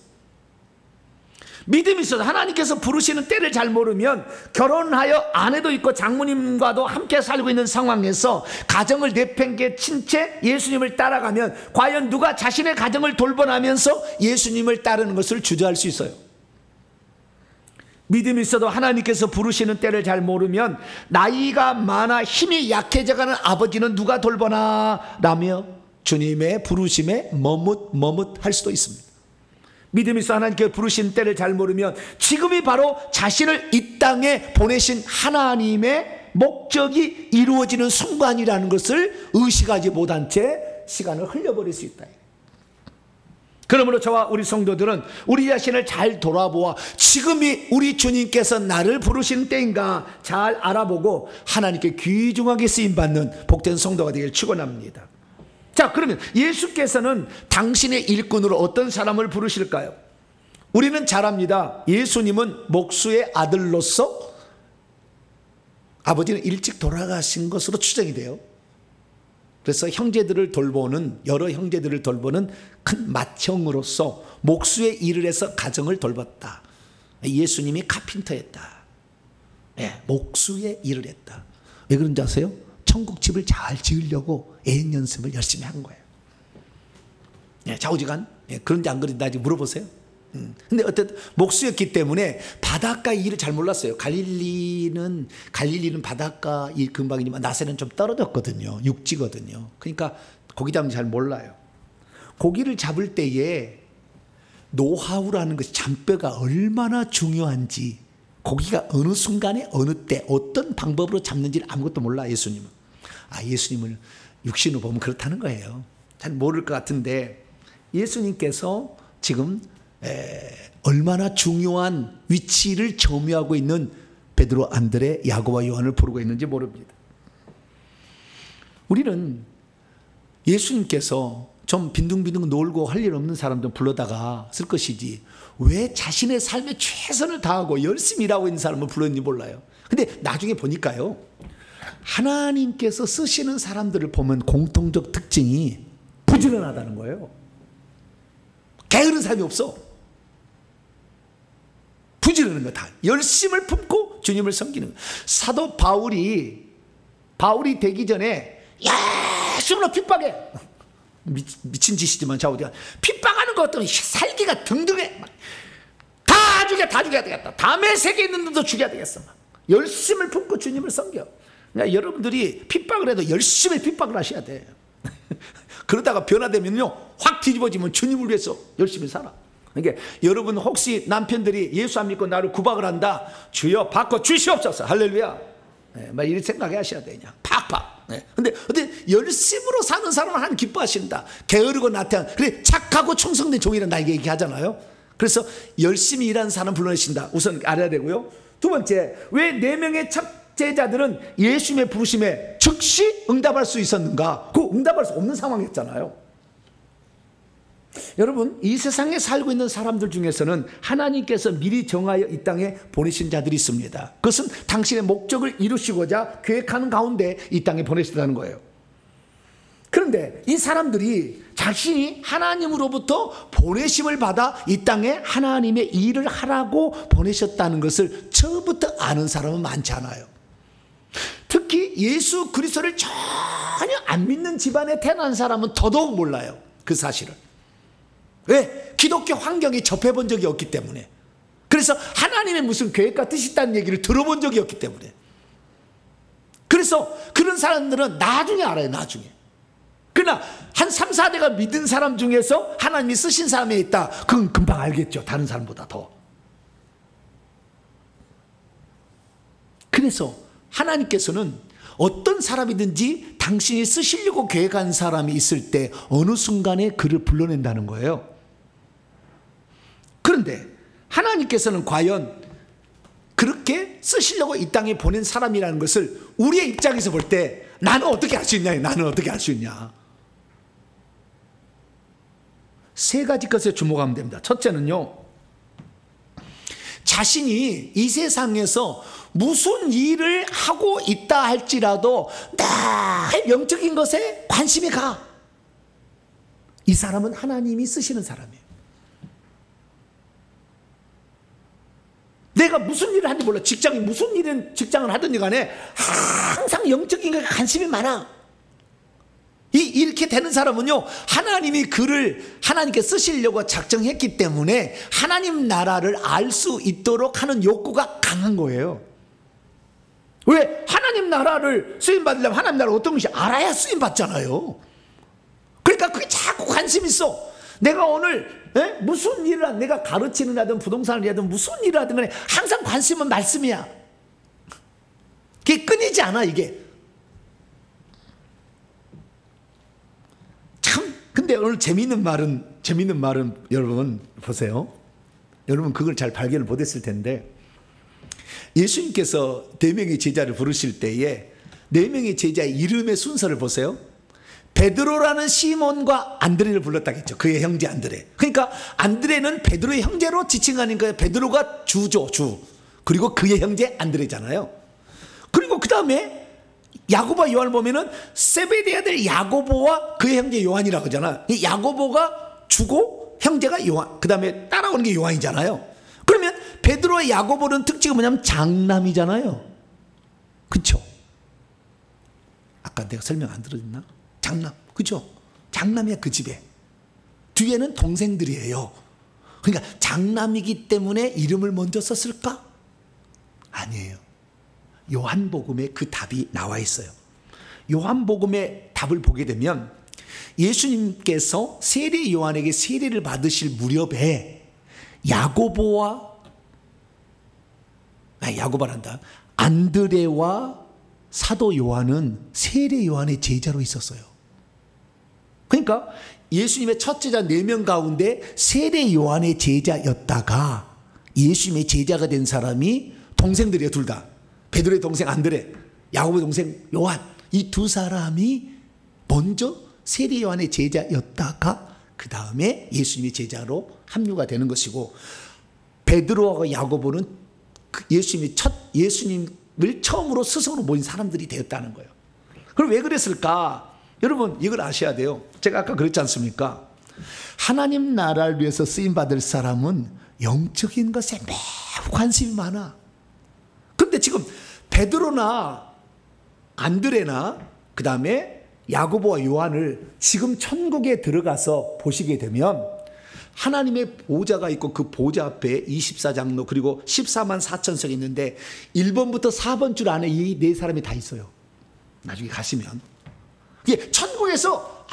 믿음이 있어서 하나님께서 부르시는 때를 잘 모르면 결혼하여 아내도 있고 장모님과도 함께 살고 있는 상황에서 가정을 내팽개 친 채 예수님을 따라가면 과연 누가 자신의 가정을 돌보나면서 예수님을 따르는 것을 주저할 수 있어요. 믿음이 있어도 하나님께서 부르시는 때를 잘 모르면 나이가 많아 힘이 약해져가는 아버지는 누가 돌보나 라며 주님의 부르심에 머뭇할 수도 있습니다. 믿음이 있어 하나님께서 부르신 때를 잘 모르면 지금이 바로 자신을 이 땅에 보내신 하나님의 목적이 이루어지는 순간이라는 것을 의식하지 못한 채 시간을 흘려버릴 수 있다. 그러므로 저와 우리 성도들은 우리 자신을 잘 돌아보아 지금이 우리 주님께서 나를 부르신 때인가 잘 알아보고 하나님께 귀중하게 쓰임받는 복된 성도가 되길 축원합니다. 자, 그러면 예수께서는 당신의 일꾼으로 어떤 사람을 부르실까요? 우리는 잘 압니다. 예수님은 목수의 아들로서 아버지는 일찍 돌아가신 것으로 추정이 돼요. 그래서 형제들을 돌보는, 여러 형제들을 돌보는 큰 맏형으로서 목수의 일을 해서 가정을 돌봤다. 예수님이 카핀터였다. 네, 목수의 일을 했다. 왜 그런지 아세요? 천국집을 잘 지으려고 애인 연습을 열심히 한 거예요. 네, 좌우지간 그런지 안 그런지 아직 물어보세요. 근데 어쨌든 목수였기 때문에 바닷가 일을 잘 몰랐어요. 갈릴리는 바닷가 일 근방이지만 나세는 좀 떨어졌거든요. 육지거든요. 그러니까 고기 잡는 잘 몰라요. 고기를 잡을 때에 노하우라는 것이 잔뼈가 얼마나 중요한지, 고기가 어느 순간에 어느 때 어떤 방법으로 잡는지를 아무것도 몰라. 예수님은. 예수님을 육신으로 보면 그렇다는 거예요. 잘 모를 것 같은데 예수님께서 지금 얼마나 중요한 위치를 점유하고 있는 베드로, 안드레, 야고보와 요한을 부르고 있는지 모릅니다. 우리는 예수님께서 좀 빈둥빈둥 놀고 할 일 없는 사람들 불러다가 쓸 것이지 왜 자신의 삶에 최선을 다하고 열심히 일하고 있는 사람을 불렀는지 몰라요. 근데 나중에 보니까요, 하나님께서 쓰시는 사람들을 보면 공통적 특징이 부지런하다는 거예요. 게으른 사람이 없어. 부지런한 거 다. 열심을 품고 주님을 섬기는 거. 사도 바울이 되기 전에 예수로 핍박해. 미친 짓이지만 좌우지간 핍박하는 것 같더니 살기가 등등해. 다 죽여야 되겠다. 다음에 세계에 있는 놈도 죽여야 되겠어. 열심을 품고 주님을 섬겨. 그러니까 여러분들이 핍박을 해도 열심히 핍박을 하셔야 돼. 그러다가 변화되면요 확 뒤집어지면 주님을 위해서 열심히 살아. 그러니까 여러분 혹시 남편들이 예수 안 믿고 나를 구박을 한다, 주여 바꿔 주시옵소서, 할렐루야, 막 이렇게 생각해 하셔야 되냐. 팍팍. 근데 열심으로 사는 사람은 하나님 기뻐하신다. 게으르고 나태한, 그래 착하고 충성된 종이라는 나에게 얘기하잖아요. 그래서 열심히 일하는 사람 불러내신다. 우선 알아야 되고요. 두 번째, 왜 4명의 제자들은 예수님의 부르심에 즉시 응답할 수 있었는가? 그 응답할 수 없는 상황이었잖아요. 여러분, 이 세상에 살고 있는 사람들 중에서는 하나님께서 미리 정하여 이 땅에 보내신 자들이 있습니다. 그것은 당신의 목적을 이루시고자 계획하는 가운데 이 땅에 보내셨다는 거예요. 그런데 이 사람들이 자신이 하나님으로부터 보내심을 받아 이 땅에 하나님의 일을 하라고 보내셨다는 것을 처음부터 아는 사람은 많지 않아요. 특히 예수 그리스도를 전혀 안 믿는 집안에 태어난 사람은 더더욱 몰라요. 그 사실을. 왜? 기독교 환경에 접해본 적이 없기 때문에. 그래서 하나님의 무슨 계획과 뜻이 있다는 얘기를 들어본 적이 없기 때문에. 그래서 그런 사람들은 나중에 알아요. 나중에. 그러나 한 3, 4대가 믿은 사람 중에서 하나님이 쓰신 사람이 있다, 그건 금방 알겠죠. 다른 사람보다 더. 그래서 하나님께서는 어떤 사람이든지 당신이 쓰시려고 계획한 사람이 있을 때 어느 순간에 그를 불러낸다는 거예요. 그런데 하나님께서는 과연 그렇게 쓰시려고 이 땅에 보낸 사람이라는 것을 우리의 입장에서 볼 때 나는 어떻게 할 수 있냐? 나는 어떻게 할 수 있냐? 세 가지 것에 주목하면 됩니다. 첫째는요, 자신이 이 세상에서 무슨 일을 하고 있다 할지라도 늘 영적인 것에 관심이 가. 이 사람은 하나님이 쓰시는 사람이에요. 내가 무슨 일을 하는지 몰라. 직장이 무슨 일은 직장을 하든지 간에 항상 영적인 것에 관심이 많아. 이렇게 되는 사람은요, 하나님이 그를 하나님께 쓰시려고 작정했기 때문에 하나님 나라를 알 수 있도록 하는 욕구가 강한 거예요. 왜? 하나님 나라를 쓰임받으려면 하나님 나라 어떤 것이 알아야 쓰임받잖아요. 그러니까 그게 자꾸 관심 있어. 내가 오늘 무슨 일을 하든, 내가 가르치는 하든 부동산을 하든 무슨 일을 하든 간에 항상 관심은 말씀이야. 그게 끊이지 않아. 이게 참. 근데 오늘 재미있는 말은 여러분 보세요. 여러분 그걸 잘 발견을 못했을 텐데, 예수님께서 4명의 제자를 부르실 때에 4명의 제자의 이름의 순서를 보세요. 베드로라는 시몬과 안드레를 불렀다겠죠. 그의 형제 안드레. 그러니까 안드레는 베드로의 형제로 지칭하니까 베드로가 주죠, 주. 그리고 그의 형제 안드레잖아요. 그리고 그 다음에 야고보와 요한을 보면은 세베대의 아들 야고보와 그의 형제 요한이라고 하잖아. 이 야고보가 주고 형제가 요한, 그 다음에 따라오는 게 요한이잖아요. 그러면 베드로와 야고보는 특징이 뭐냐면 장남이잖아요. 그렇죠? 아까 내가 설명 안 들었나? 장남, 그죠? 장남이야, 그 집에. 뒤에는 동생들이에요. 그러니까 장남이기 때문에 이름을 먼저 썼을까? 아니에요. 요한복음에 그 답이 나와 있어요. 요한복음의 답을 보게 되면 예수님께서 세례 요한에게 세례를 받으실 무렵에 야고보란다. 안드레와 사도 요한은 세례 요한의 제자로 있었어요. 그러니까 예수님의 첫 제자 4명 가운데 세례 요한의 제자였다가 예수님의 제자가 된 사람이 동생들이에요. 둘 다. 베드로의 동생 안드레, 야고보의 동생 요한. 이 두 사람이 먼저 세례 요한의 제자였다가 그 다음에 예수님의 제자로 합류가 되는 것이고, 베드로와 야고보는 예수님을 처음으로 스승으로 모인 사람들이 되었다는 거예요. 그럼 왜 그랬을까? 여러분 이걸 아셔야 돼요. 제가 아까 그랬지 않습니까? 하나님 나라를 위해서 쓰임받을 사람은 영적인 것에 매우 관심이 많아. 그런데 지금 베드로나 안드레나 그 다음에 야고보와 요한을 지금 천국에 들어가서 보시게 되면 하나님의 보좌가 있고 그 보좌 앞에 24장로 그리고 14만 4천석이 있는데 1번부터 4번 줄 안에 이 네 사람이 다 있어요. 나중에 가시면 이게 천국에서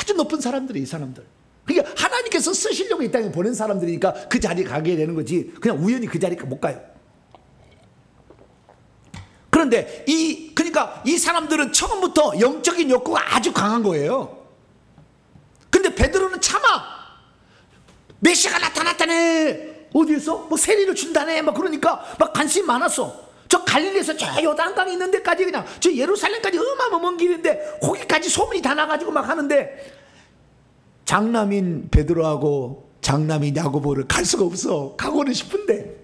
아주 높은 사람들이, 이 사람들. 그러니까 하나님께서 쓰시려고 이 땅에 보낸 사람들이니까 그 자리에 가게 되는 거지, 그냥 우연히 그 자리에 못 가요. 그런데 그러니까 이 사람들은 처음부터 영적인 욕구가 아주 강한 거예요. 근데 베드로는 참아. 메시아가 나타났다네. 어디에서? 뭐 세례를 준다네. 막 그러니까 막 관심이 많았어. 저 갈릴리에서 저 요단강이 있는 데까지 그냥 저 예루살렘까지 어마어마한 길인데 거기까지 소문이 다 나가지고 막 하는데 장남인 베드로하고 장남인 야고보를 갈 수가 없어. 가고는 싶은데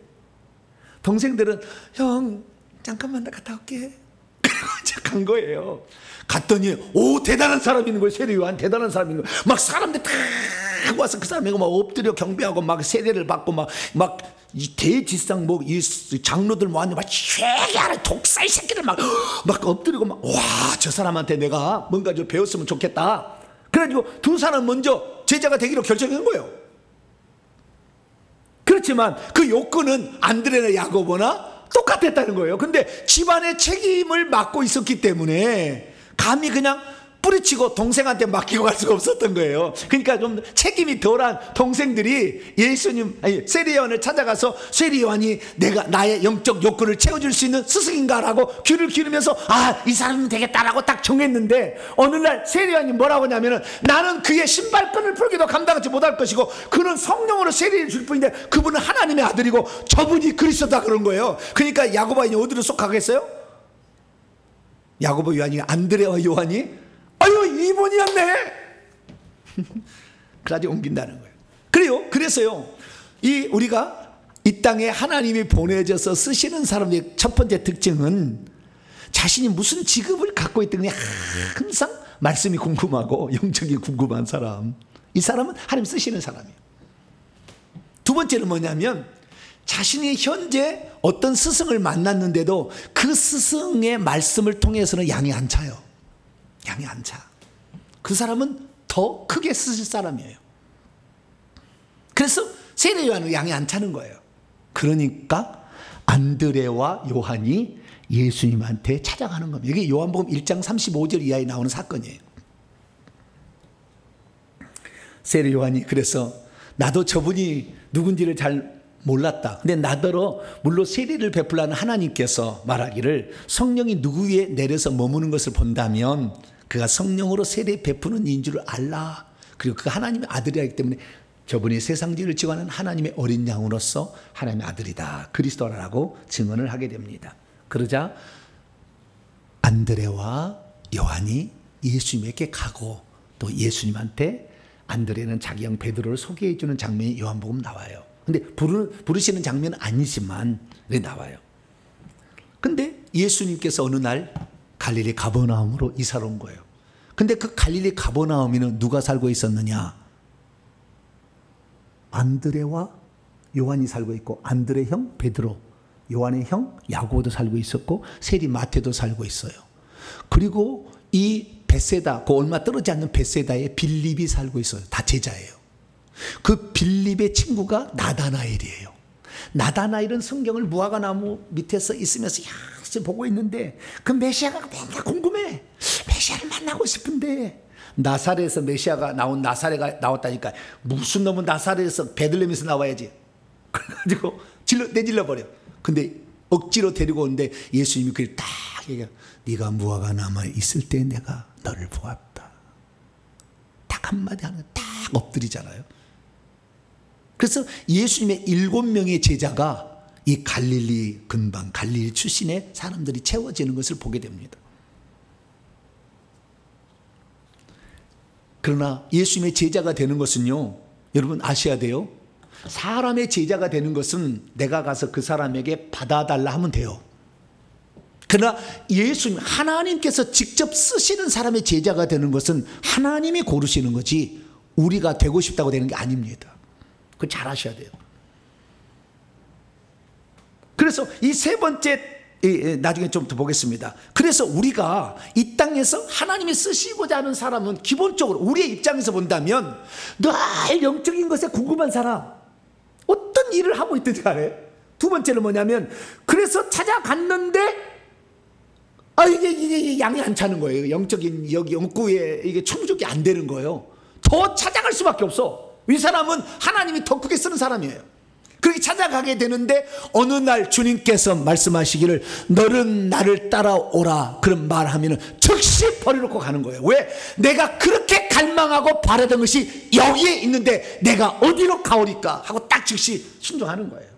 동생들은 형 잠깐만 나 갔다 올게. 간 거예요. 갔더니 오 대단한 사람이 있는 거예요. 세례 요한 대단한 사람이 있는 거예요. 막 사람들 다 와서 그 사람이 막 엎드려 경배하고 막 세례를 받고 막 이 대지상 뭐 이 장로들 뭐 완전 막 쉐기하는 독사의 새끼들 막 엎드리고 막 와 저 사람한테 내가 뭔가 좀 배웠으면 좋겠다. 그래가지고 두 사람 먼저 제자가 되기로 결정한 거예요. 그렇지만 그 욕구는 안드레나 야고보나 똑같았다는 거예요. 근데 집안의 책임을 맡고 있었기 때문에 감히 그냥 뿌리치고 동생한테 맡기고 갈 수가 없었던 거예요. 그러니까 좀 책임이 덜한 동생들이 세례 요한을 찾아가서 세례 요한이 내가 나의 영적 욕구를 채워줄 수 있는 스승인가라고 귀를 기울이면서 이 사람은 되겠다라고 딱 정했는데 어느 날 세례 요한이 뭐라고 하냐면은 나는 그의 신발끈을 풀기도 감당하지 못할 것이고 그는 성령으로 세례를 줄 뿐인데 그분은 하나님의 아들이고 저분이 그리스도다 그런 거예요. 그러니까 야고보가 어디로 쏙 가겠어요? 야고보, 요한이, 안드레와 요한이 아유 이분이었네. 그래가지고 옮긴다는 거예요. 그래서요 우리가 이 땅에 하나님이 보내져서 쓰시는 사람의 첫 번째 특징은 자신이 무슨 직업을 갖고 있든 항상 말씀이 궁금하고 영적이 궁금한 사람. 이 사람은 하나님 쓰시는 사람이에요. 두 번째는 뭐냐면 자신이 현재 어떤 스승을 만났는데도 그 스승의 말씀을 통해서는 양이 안 차요. 양이 안 차. 그 사람은 더 크게 쓰실 사람이에요. 그래서 세례 요한은 양이 안 차는 거예요. 그러니까 안드레와 요한이 예수님한테 찾아가는 겁니다. 이게 요한복음 1장 35절 이하에 나오는 사건이에요. 세례 요한이 그래서 나도 저분이 누군지를 잘 몰랐다. 근데 나더러 물론 세례를 베풀라는 하나님께서 말하기를 성령이 누구 위에 내려서 머무는 것을 본다면 그가 성령으로 세례 베푸는 이인 줄 알라. 그리고 그 하나님의 아들이기 때문에 저분이 세상지를 지고하는 하나님의 어린 양으로서 하나님의 아들이다, 그리스도라고 증언을 하게 됩니다. 그러자 안드레와 요한이 예수님에게 가고 또 예수님한테 안드레는 자기 형 베드로를 소개해 주는 장면이 요한복음 나와요. 근데 부르시는 장면은 아니지만 나와요. 근데 예수님께서 어느 날 갈릴리 가버나움으로 이사를 온 거예요. 근데 그 갈릴리 가버나움에는 누가 살고 있었느냐? 안드레와 요한이 살고 있고, 안드레 형 베드로, 요한의 형 야고보도 살고 있었고, 세리 마태도 살고 있어요. 그리고 이 베세다, 그 얼마 떨어지지 않는 베세다에 빌립이 살고 있어요. 다 제자예요. 그 빌립의 친구가 나다나엘이에요. 나다나엘은 성경을 무화과 나무 밑에서 있으면서 열심히 보고 있는데 그 메시아가 뭔가 궁금해. 메시아를 만나고 싶은데 나사렛에서 메시아가 나사렛가 나왔다니까 무슨 놈은 나사렛에서 베들레헴에서 나와야지. 그래가지고 내질러 버려. 근데 억지로 데리고 오는데 예수님이 그걸 딱 얘기해. 네가 무화과 나무에 있을 때 내가 너를 보았다. 딱 한마디 하면 딱 엎드리잖아요. 그래서 예수님의 7명의 제자가 이 갈릴리 근방, 갈릴리 출신의 사람들이 채워지는 것을 보게 됩니다. 그러나 예수님의 제자가 되는 것은요, 여러분 아셔야 돼요. 사람의 제자가 되는 것은 내가 가서 그 사람에게 받아달라 하면 돼요. 그러나 예수님, 하나님께서 직접 쓰시는 사람의 제자가 되는 것은 하나님이 고르시는 거지 우리가 되고 싶다고 되는 게 아닙니다. 그거 잘 아셔야 돼요. 그래서 이 세 번째, 나중에 좀 더 보겠습니다. 그래서 우리가 이 땅에서 하나님이 쓰시고자 하는 사람은 기본적으로 우리의 입장에서 본다면 늘 영적인 것에 궁금한 사람, 어떤 일을 하고 있든지 간에. 두 번째는 뭐냐면 그래서 찾아갔는데 이게 양이 안 차는 거예요. 영적인 여기 영구에 이게 충족이 안 되는 거예요. 더 찾아갈 수밖에 없어. 이 사람은 하나님이 더 크게 쓰는 사람이에요. 그렇게 찾아가게 되는데 어느 날 주님께서 말씀하시기를 너는 나를 따라오라 그런 말하면 즉시 버려놓고 가는 거예요. 왜? 내가 그렇게 갈망하고 바라던 것이 여기에 있는데 내가 어디로 가오리까 하고 딱 즉시 순종하는 거예요.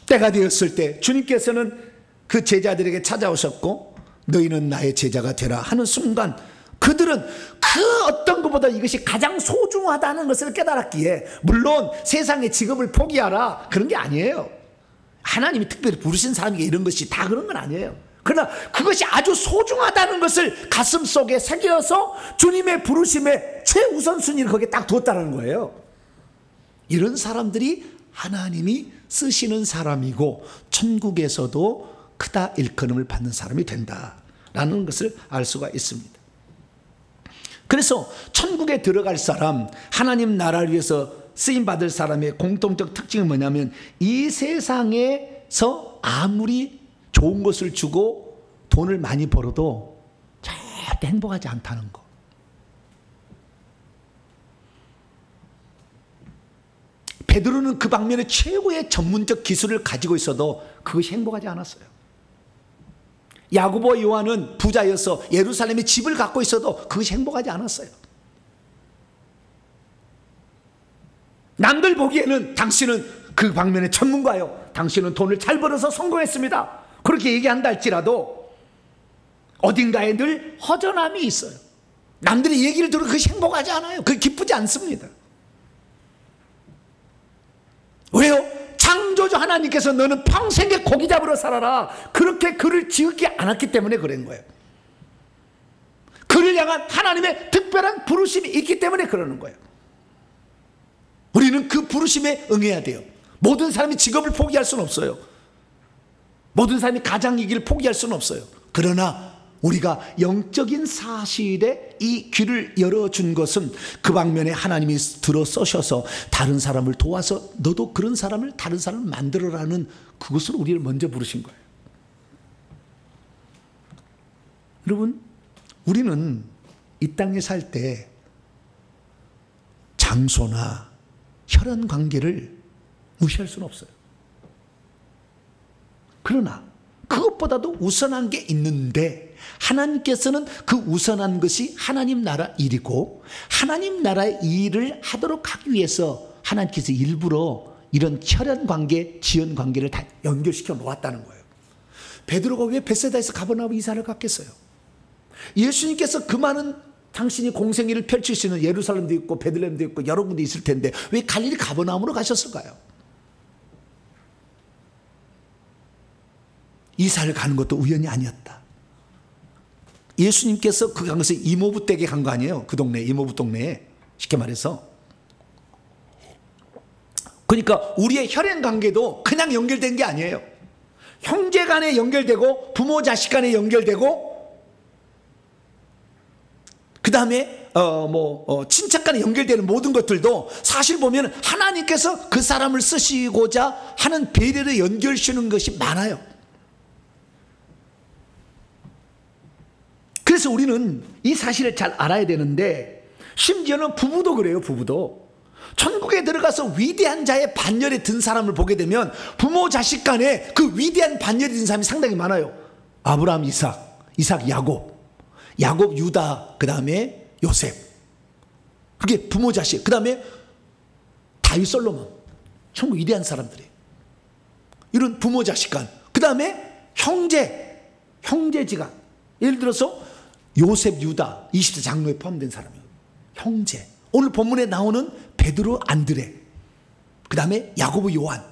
때가 되었을 때 주님께서는 그 제자들에게 찾아오셨고 너희는 나의 제자가 되라 하는 순간 그들은 그 어떤 것보다 이것이 가장 소중하다는 것을 깨달았기에, 물론 세상의 직업을 포기하라 그런 게 아니에요. 하나님이 특별히 부르신 사람에게 이런 것이 다 그런 건 아니에요. 그러나 그것이 아주 소중하다는 것을 가슴속에 새겨서 주님의 부르심의 최우선순위를 거기에 딱 두었다는 거예요. 이런 사람들이 하나님이 쓰시는 사람이고 천국에서도 크다 일컬음을 받는 사람이 된다라는 것을 알 수가 있습니다. 그래서 천국에 들어갈 사람, 하나님 나라를 위해서 쓰임받을 사람의 공통적 특징은 뭐냐면 이 세상에서 아무리 좋은 것을 주고 돈을 많이 벌어도 절대 행복하지 않다는 거. 베드로는 그 방면에 최고의 전문적 기술을 가지고 있어도 그것이 행복하지 않았어요. 야고보 요한은 부자여서 예루살렘에 집을 갖고 있어도 그것이 행복하지 않았어요. 남들 보기에는 당신은 그 방면의 전문가요. 당신은 돈을 잘 벌어서 성공했습니다. 그렇게 얘기한다 할지라도 어딘가에 늘 허전함이 있어요. 남들이 얘기를 들으면 그것이 행복하지 않아요. 그게 기쁘지 않습니다. 왜요? 창조주 하나님께서 너는 평생에 고기 잡으러 살아라, 그렇게 그를 지었지 않았기 때문에 그런 거예요. 그를 향한 하나님의 특별한 부르심이 있기 때문에 그러는 거예요. 우리는 그 부르심에 응해야 돼요. 모든 사람이 직업을 포기할 수는 없어요. 모든 사람이 가장이기를 포기할 수는 없어요. 그러나 우리가 영적인 사실에 이 귀를 열어준 것은 그 방면에 하나님이 들어 써셔서 다른 사람을 도와서 너도 그런 사람을, 다른 사람을 만들어라는 그것으로 우리를 먼저 부르신 거예요. 여러분, 우리는 이 땅에 살 때 장소나 혈연 관계를 무시할 수는 없어요. 그러나 그것보다도 우선한 게 있는데 하나님께서는 그 우선한 것이 하나님 나라 일이고 하나님 나라의 일을 하도록 하기 위해서 하나님께서 일부러 이런 혈연 관계, 지연 관계를 다 연결시켜 놓았다는 거예요. 베드로가 왜 벳세다에서 가버나움 이사를 갔겠어요? 예수님께서 그 많은 당신이 공생애를 펼칠 수 있는 예루살렘도 있고 베들레헴도 있고 여러 군데 있을 텐데 왜 갈릴리 가버나움으로 가셨을까요? 이사를 가는 것도 우연이 아니었다. 예수님께서 그 간 것은 이모부 댁에 간 거 아니에요. 그 동네, 이모부 동네에. 쉽게 말해서. 그러니까 우리의 혈연 관계도 그냥 연결된 게 아니에요. 형제 간에 연결되고 부모 자식 간에 연결되고 그 다음에 친척 간에 연결되는 모든 것들도 사실 보면 하나님께서 그 사람을 쓰시고자 하는 배려를 연결시키는 것이 많아요. 그래서 우리는 이 사실을 잘 알아야 되는데 심지어는 부부도 그래요. 부부도 천국에 들어가서 위대한 자의 반열에 든 사람을 보게 되면 부모 자식 간에 그 위대한 반열에 든 사람이 상당히 많아요. 아브라함, 이삭, 야곱, 유다, 그 다음에 요셉. 그게 부모 자식. 그 다음에 다윗, 솔로몬. 천국 위대한 사람들이에요. 이런 부모 자식 간. 그 다음에 형제지간. 예를 들어서 요셉, 유다, 20대 장로에 포함된 사람이에요. 형제. 오늘 본문에 나오는 베드로, 안드레. 그 다음에 야고보, 요한.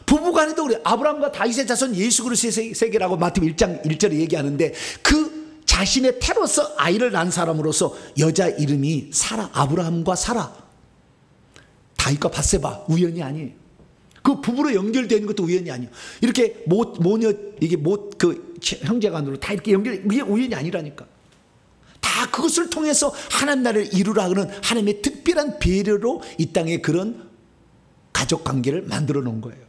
부부간에도 그래. 아브라함과 다윗의 자손 예수 그리스도의 세계라고 마태복음 1장 1절에 얘기하는데 그 자신의 태로서 아이를 낳은 사람으로서 여자 이름이 사라, 아브라함과 사라. 다윗과 밧세바 우연이 아니에요. 그 부부로 연결되는 것도 우연이 아니에요. 이렇게 모녀 이게 형제간으로 다 이렇게 연결, 이게 우연이 아니라니까. 다 그것을 통해서 하나님 나라를 이루라는 하나님의 특별한 배려로 이 땅에 그런 가족 관계를 만들어 놓은 거예요.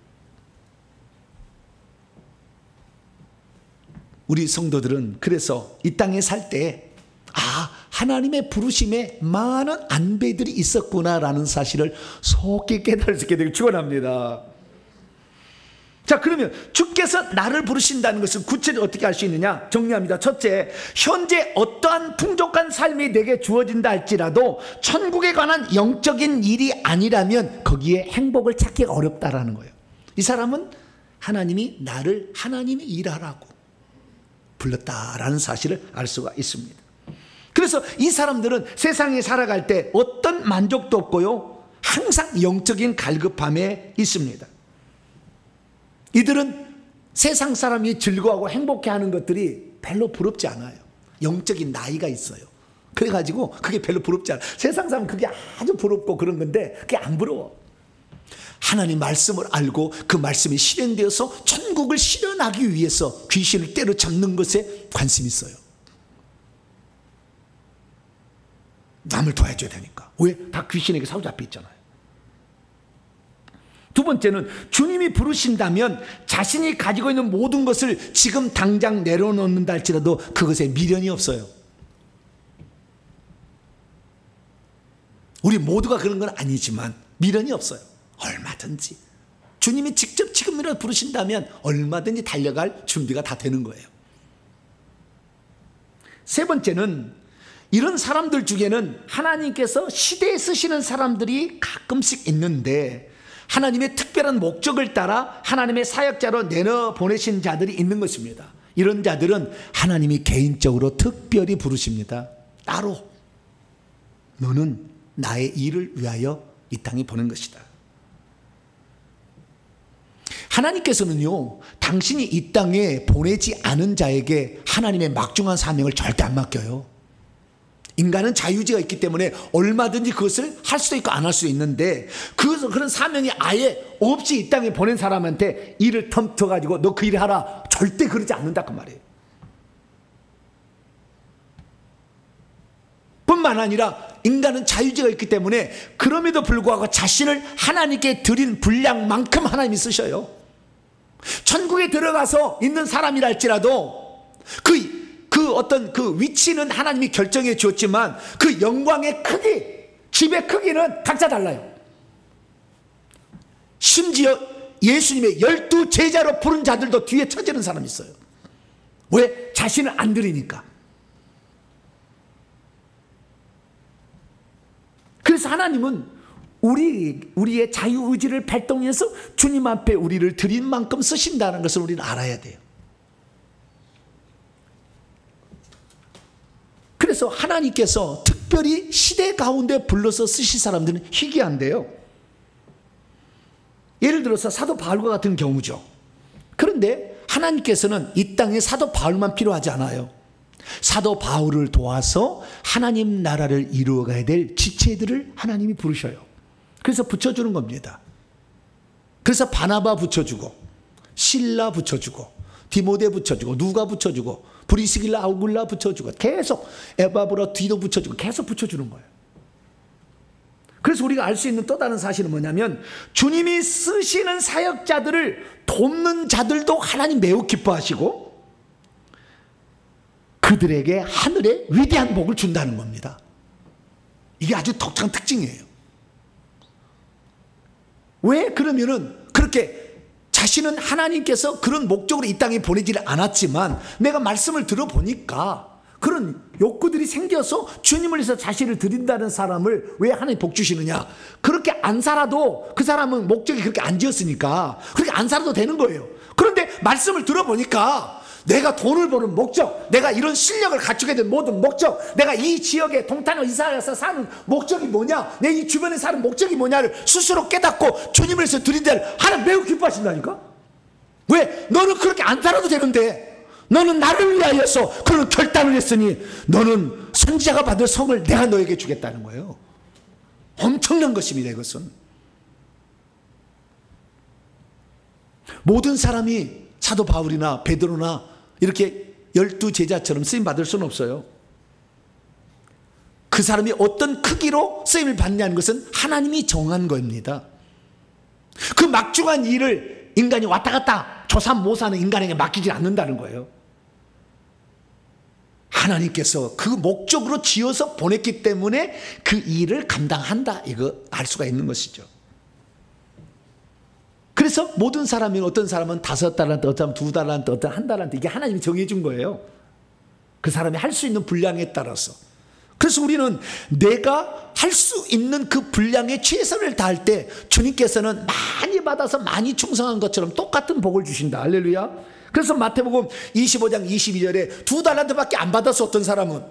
우리 성도들은 그래서 이 땅에 살 때 하나님의 부르심에 많은 안배들이 있었구나라는 사실을 속히 깨달을 수 있게 되길 축원합니다. 자, 그러면 주께서 나를 부르신다는 것을 구체적으로 어떻게 할 수 있느냐? 정리합니다. 첫째, 현재 어떠한 풍족한 삶이 내게 주어진다 할지라도 천국에 관한 영적인 일이 아니라면 거기에 행복을 찾기가 어렵다라는 거예요. 이 사람은 하나님이 나를 하나님이 일하라고 불렀다라는 사실을 알 수가 있습니다. 그래서 이 사람들은 세상에 살아갈 때 어떤 만족도 없고요, 항상 영적인 갈급함에 있습니다. 이들은 세상 사람이 즐거워하고 행복해하는 것들이 별로 부럽지 않아요. 영적인 나이가 있어요. 그래가지고 그게 별로 부럽지 않아요. 세상 사람은 그게 아주 부럽고 그런 건데 그게 안 부러워. 하나님 말씀을 알고 그 말씀이 실현되어서 천국을 실현하기 위해서 귀신을 때려잡는 것에 관심이 있어요. 남을 도와줘야 되니까. 왜? 다 귀신에게 사로잡혀 있잖아요. 두 번째는 주님이 부르신다면 자신이 가지고 있는 모든 것을 지금 당장 내려놓는다 할지라도 그것에 미련이 없어요. 우리 모두가 그런 건 아니지만 미련이 없어요. 얼마든지 주님이 직접 지금이라도 부르신다면 얼마든지 달려갈 준비가 다 되는 거예요. 세 번째는 이런 사람들 중에는 하나님께서 시대에 쓰시는 사람들이 가끔씩 있는데 하나님의 특별한 목적을 따라 하나님의 사역자로 내어 보내신 자들이 있는 것입니다. 이런 자들은 하나님이 개인적으로 특별히 부르십니다. 따로 너는 나의 일을 위하여 이 땅에 보낸 것이다. 하나님께서는요, 당신이 이 땅에 보내지 않은 자에게 하나님의 막중한 사명을 절대 안 맡겨요. 인간은 자유의지가 있기 때문에 얼마든지 그것을 할 수도 있고 안 할 수 있는데, 그런 사명이 아예 없이 이 땅에 보낸 사람한테 일을 텀터가지고 너 그 일을 하라, 절대 그러지 않는다 그 말이에요. 뿐만 아니라 인간은 자유의지가 있기 때문에 그럼에도 불구하고 자신을 하나님께 드린 분량만큼 하나님이 쓰셔요. 천국에 들어가서 있는 사람이라 할지라도 그 어떤 그 위치는 하나님이 결정해 주었지만 그 영광의 크기, 집의 크기는 각자 달라요. 심지어 예수님의 12 제자로 부른 자들도 뒤에 처지는 사람이 있어요. 왜? 자신을 안 드리니까. 그래서 하나님은 우리의 자유의지를 발동해서 주님 앞에 우리를 드린 만큼 쓰신다는 것을 우리는 알아야 돼요. 그래서 하나님께서 특별히 시대 가운데 불러서 쓰실 사람들은 희귀한데요. 예를 들어서 사도 바울과 같은 경우죠. 그런데 하나님께서는 이 땅에 사도 바울만 필요하지 않아요. 사도 바울을 도와서 하나님 나라를 이루어가야 될 지체들을 하나님이 부르셔요. 그래서 붙여주는 겁니다. 그래서 바나바 붙여주고, 실라 붙여주고, 디모데 붙여주고, 누가 붙여주고, 브리스길라 아굴라 붙여주고, 계속 에바브라 디도 붙여주고, 계속 붙여주는 거예요. 그래서 우리가 알 수 있는 또 다른 사실은 뭐냐면, 주님이 쓰시는 사역자들을 돕는 자들도 하나님 매우 기뻐하시고 그들에게 하늘의 위대한 복을 준다는 겁니다. 이게 아주 독특한 특징이에요. 왜? 그러면은 그렇게 자신은 하나님께서 그런 목적으로 이 땅에 보내지를 않았지만 내가 말씀을 들어보니까 그런 욕구들이 생겨서 주님을 위해서 자신을 드린다는 사람을 왜 하나님 복 주시느냐? 그렇게 안 살아도 그 사람은 목적이 그렇게 안 지었으니까 그렇게 안 살아도 되는 거예요. 그런데 말씀을 들어보니까 내가 돈을 버는 목적, 내가 이런 실력을 갖추게 된 모든 목적, 내가 이 지역에 동탄을 이사해서 사는 목적이 뭐냐, 내 이 주변에 사는 목적이 뭐냐를 스스로 깨닫고 주님을 위해서 드린다는 하나님 매우 기뻐하신다니까? 왜? 너는 그렇게 안 살아도 되는데 너는 나를 위하여서 그런 결단을 했으니 너는 선지자가 받을 성을 내가 너에게 주겠다는 거예요. 엄청난 것입니다. 이것은 모든 사람이 사도 바울이나 베드로나 이렇게 12 제자처럼 쓰임 받을 수는 없어요. 그 사람이 어떤 크기로 쓰임을 받냐는 것은 하나님이 정한 겁니다. 그 막중한 일을 인간이 왔다 갔다 조삼모사는 인간에게 맡기지 않는다는 거예요. 하나님께서 그 목적으로 지어서 보냈기 때문에 그 일을 감당한다, 이거 알 수가 있는 것이죠. 그래서 모든 사람이, 어떤 사람은 5달란트, 어떤 사람은 2달란트, 어떤 1달란트, 이게 하나님이 정해준 거예요. 그 사람이 할 수 있는 분량에 따라서. 그래서 우리는 내가 할 수 있는 그 분량에 최선을 다할 때 주님께서는 많이 받아서 많이 충성한 것처럼 똑같은 복을 주신다. 할렐루야. 그래서 마태복음 25장 22절에 2달란트밖에 안 받아서 어떤 사람은,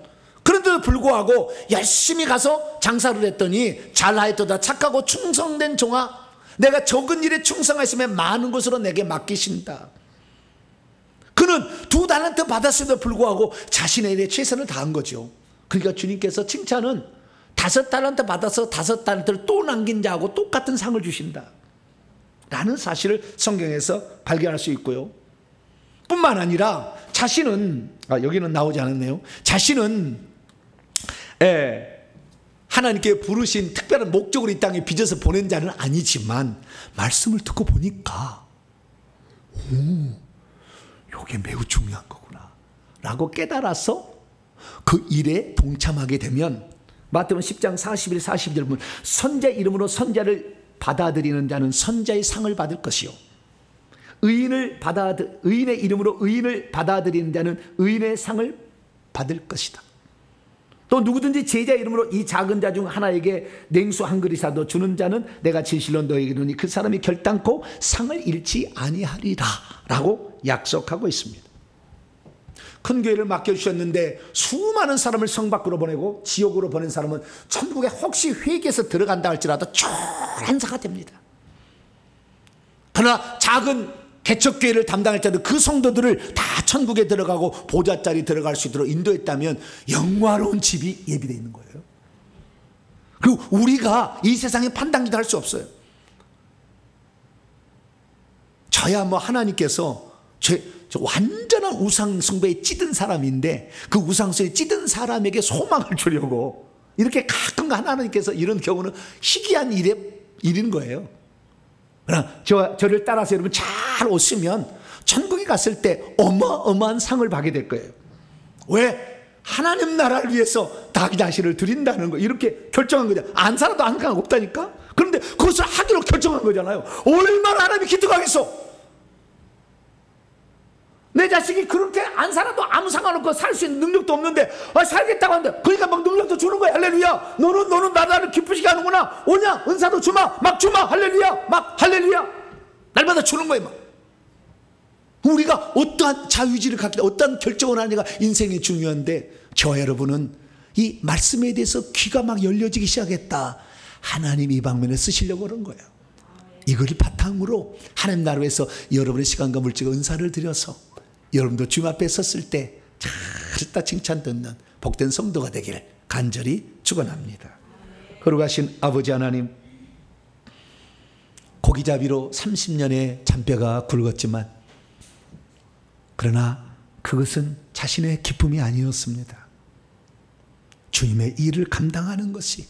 그런데도 불구하고 열심히 가서 장사를 했더니 잘하였도다 착하고 충성된 종아, 내가 적은 일에 충성하시면 많은 것으로 내게 맡기신다. 그는 2달란트 받았음에도 불구하고 자신의 일에 최선을 다한 거죠. 그러니까 주님께서 칭찬은 5달란트 받아서 5달란트를 또 남긴 자하고 똑같은 상을 주신다 라는 사실을 성경에서 발견할 수 있고요. 뿐만 아니라 자신은, 여기는 나오지 않았네요. 자신은 하나님께 부르신 특별한 목적으로 이 땅에 빚어서 보낸 자는 아니지만 말씀을 듣고 보니까 이게 매우 중요한 거구나 라고 깨달아서 그 일에 동참하게 되면 마태복음 10장 41, 42절 보면 선자 이름으로 선자를 받아들이는 자는 선자의 상을 받을 것이요, 의인의 이름으로 의인을 받아들이는 자는 의인의 상을 받을 것이다. 또 누구든지 제자 이름으로 이 작은 자 중 하나에게 냉수 한 그릇이라도 주는 자는 내가 진실로 너에게 이르노니 그 사람이 결단코 상을 잃지 아니하리라 라고 약속하고 있습니다. 큰 교회를 맡겨주셨는데 수많은 사람을 성 밖으로 보내고 지옥으로 보낸 사람은 천국에 혹시 회개해서 들어간다 할지라도 초란사가 됩니다. 그러나 작은 개척교회를 담당할 때도 그 성도들을 다 천국에 들어가고 보좌자리 들어갈 수 있도록 인도했다면 영화로운 집이 예비되어 있는 거예요. 그리고 우리가 이 세상에 판단기도 할 수 없어요. 저야 뭐 하나님께서 저 완전한 우상 숭배에 찌든 사람인데 그 우상 숭배에 찌든 사람에게 소망을 주려고 이렇게 가끔가 하나님께서 이런 경우는 희귀한 일인 거예요. 그러나 저를 따라서 여러분 잘 오시면 천국에 갔을 때 어마어마한 상을 받게 될 거예요. 왜? 하나님 나라를 위해서 자기 자신을 드린다는 거 이렇게 결정한 거죠. 안 살아도 안 없다니까. 그런데 그것을 하기로 결정한 거잖아요. 얼마나 하나님이 기특하겠어. 내 자식이 그렇게 안 살아도 아무 상관없고 살 수 있는 능력도 없는데 살겠다고 하는데 그러니까 막 능력도 주는 거야. 할렐루야. 너는 나를 기쁘시게 하는구나. 오냐 은사도 주마 막 주마. 할렐루야. 막 할렐루야. 날마다 주는 거야. 막. 우리가 어떠한 자유의지를 갖게 어떠한 결정을 하느냐가 인생이 중요한데 저와 여러분은 이 말씀에 대해서 귀가 막 열려지기 시작했다. 하나님이 이 방면에 쓰시려고 그런 거예요. 이걸 바탕으로 하나님 나라에서 여러분의 시간과 물질과 은사를 드려서 여러분도 주님 앞에 섰을 때 잘했다 칭찬 듣는 복된 성도가 되기를 간절히 축원합니다. 거룩하신 아버지 하나님, 고기잡이로 30년의 잔뼈가 굵었지만 그러나 그것은 자신의 기쁨이 아니었습니다. 주님의 일을 감당하는 것이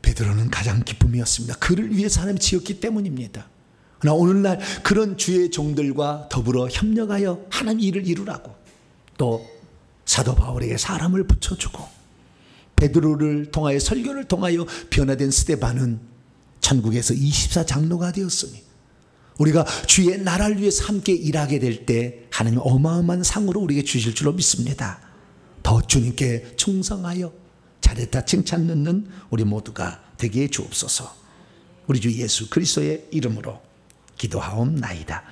베드로는 가장 기쁨이었습니다. 그를 위해서 하나님 지었기 때문입니다. 그러나 오늘날 그런 주의 종들과 더불어 협력하여 하나님 일을 이루라고 또 사도 바울에게 사람을 붙여주고 베드로를 통하여 설교를 통하여 변화된 스데반은 천국에서 24장로가 되었으니 우리가 주의 나라를 위해서 함께 일하게 될 때 하나님 어마어마한 상으로 우리에게 주실 줄로 믿습니다. 더 주님께 충성하여 잘했다 칭찬 듣는 우리 모두가 되게 주옵소서. 우리 주 예수 그리스도의 이름으로 기도하옵나이다.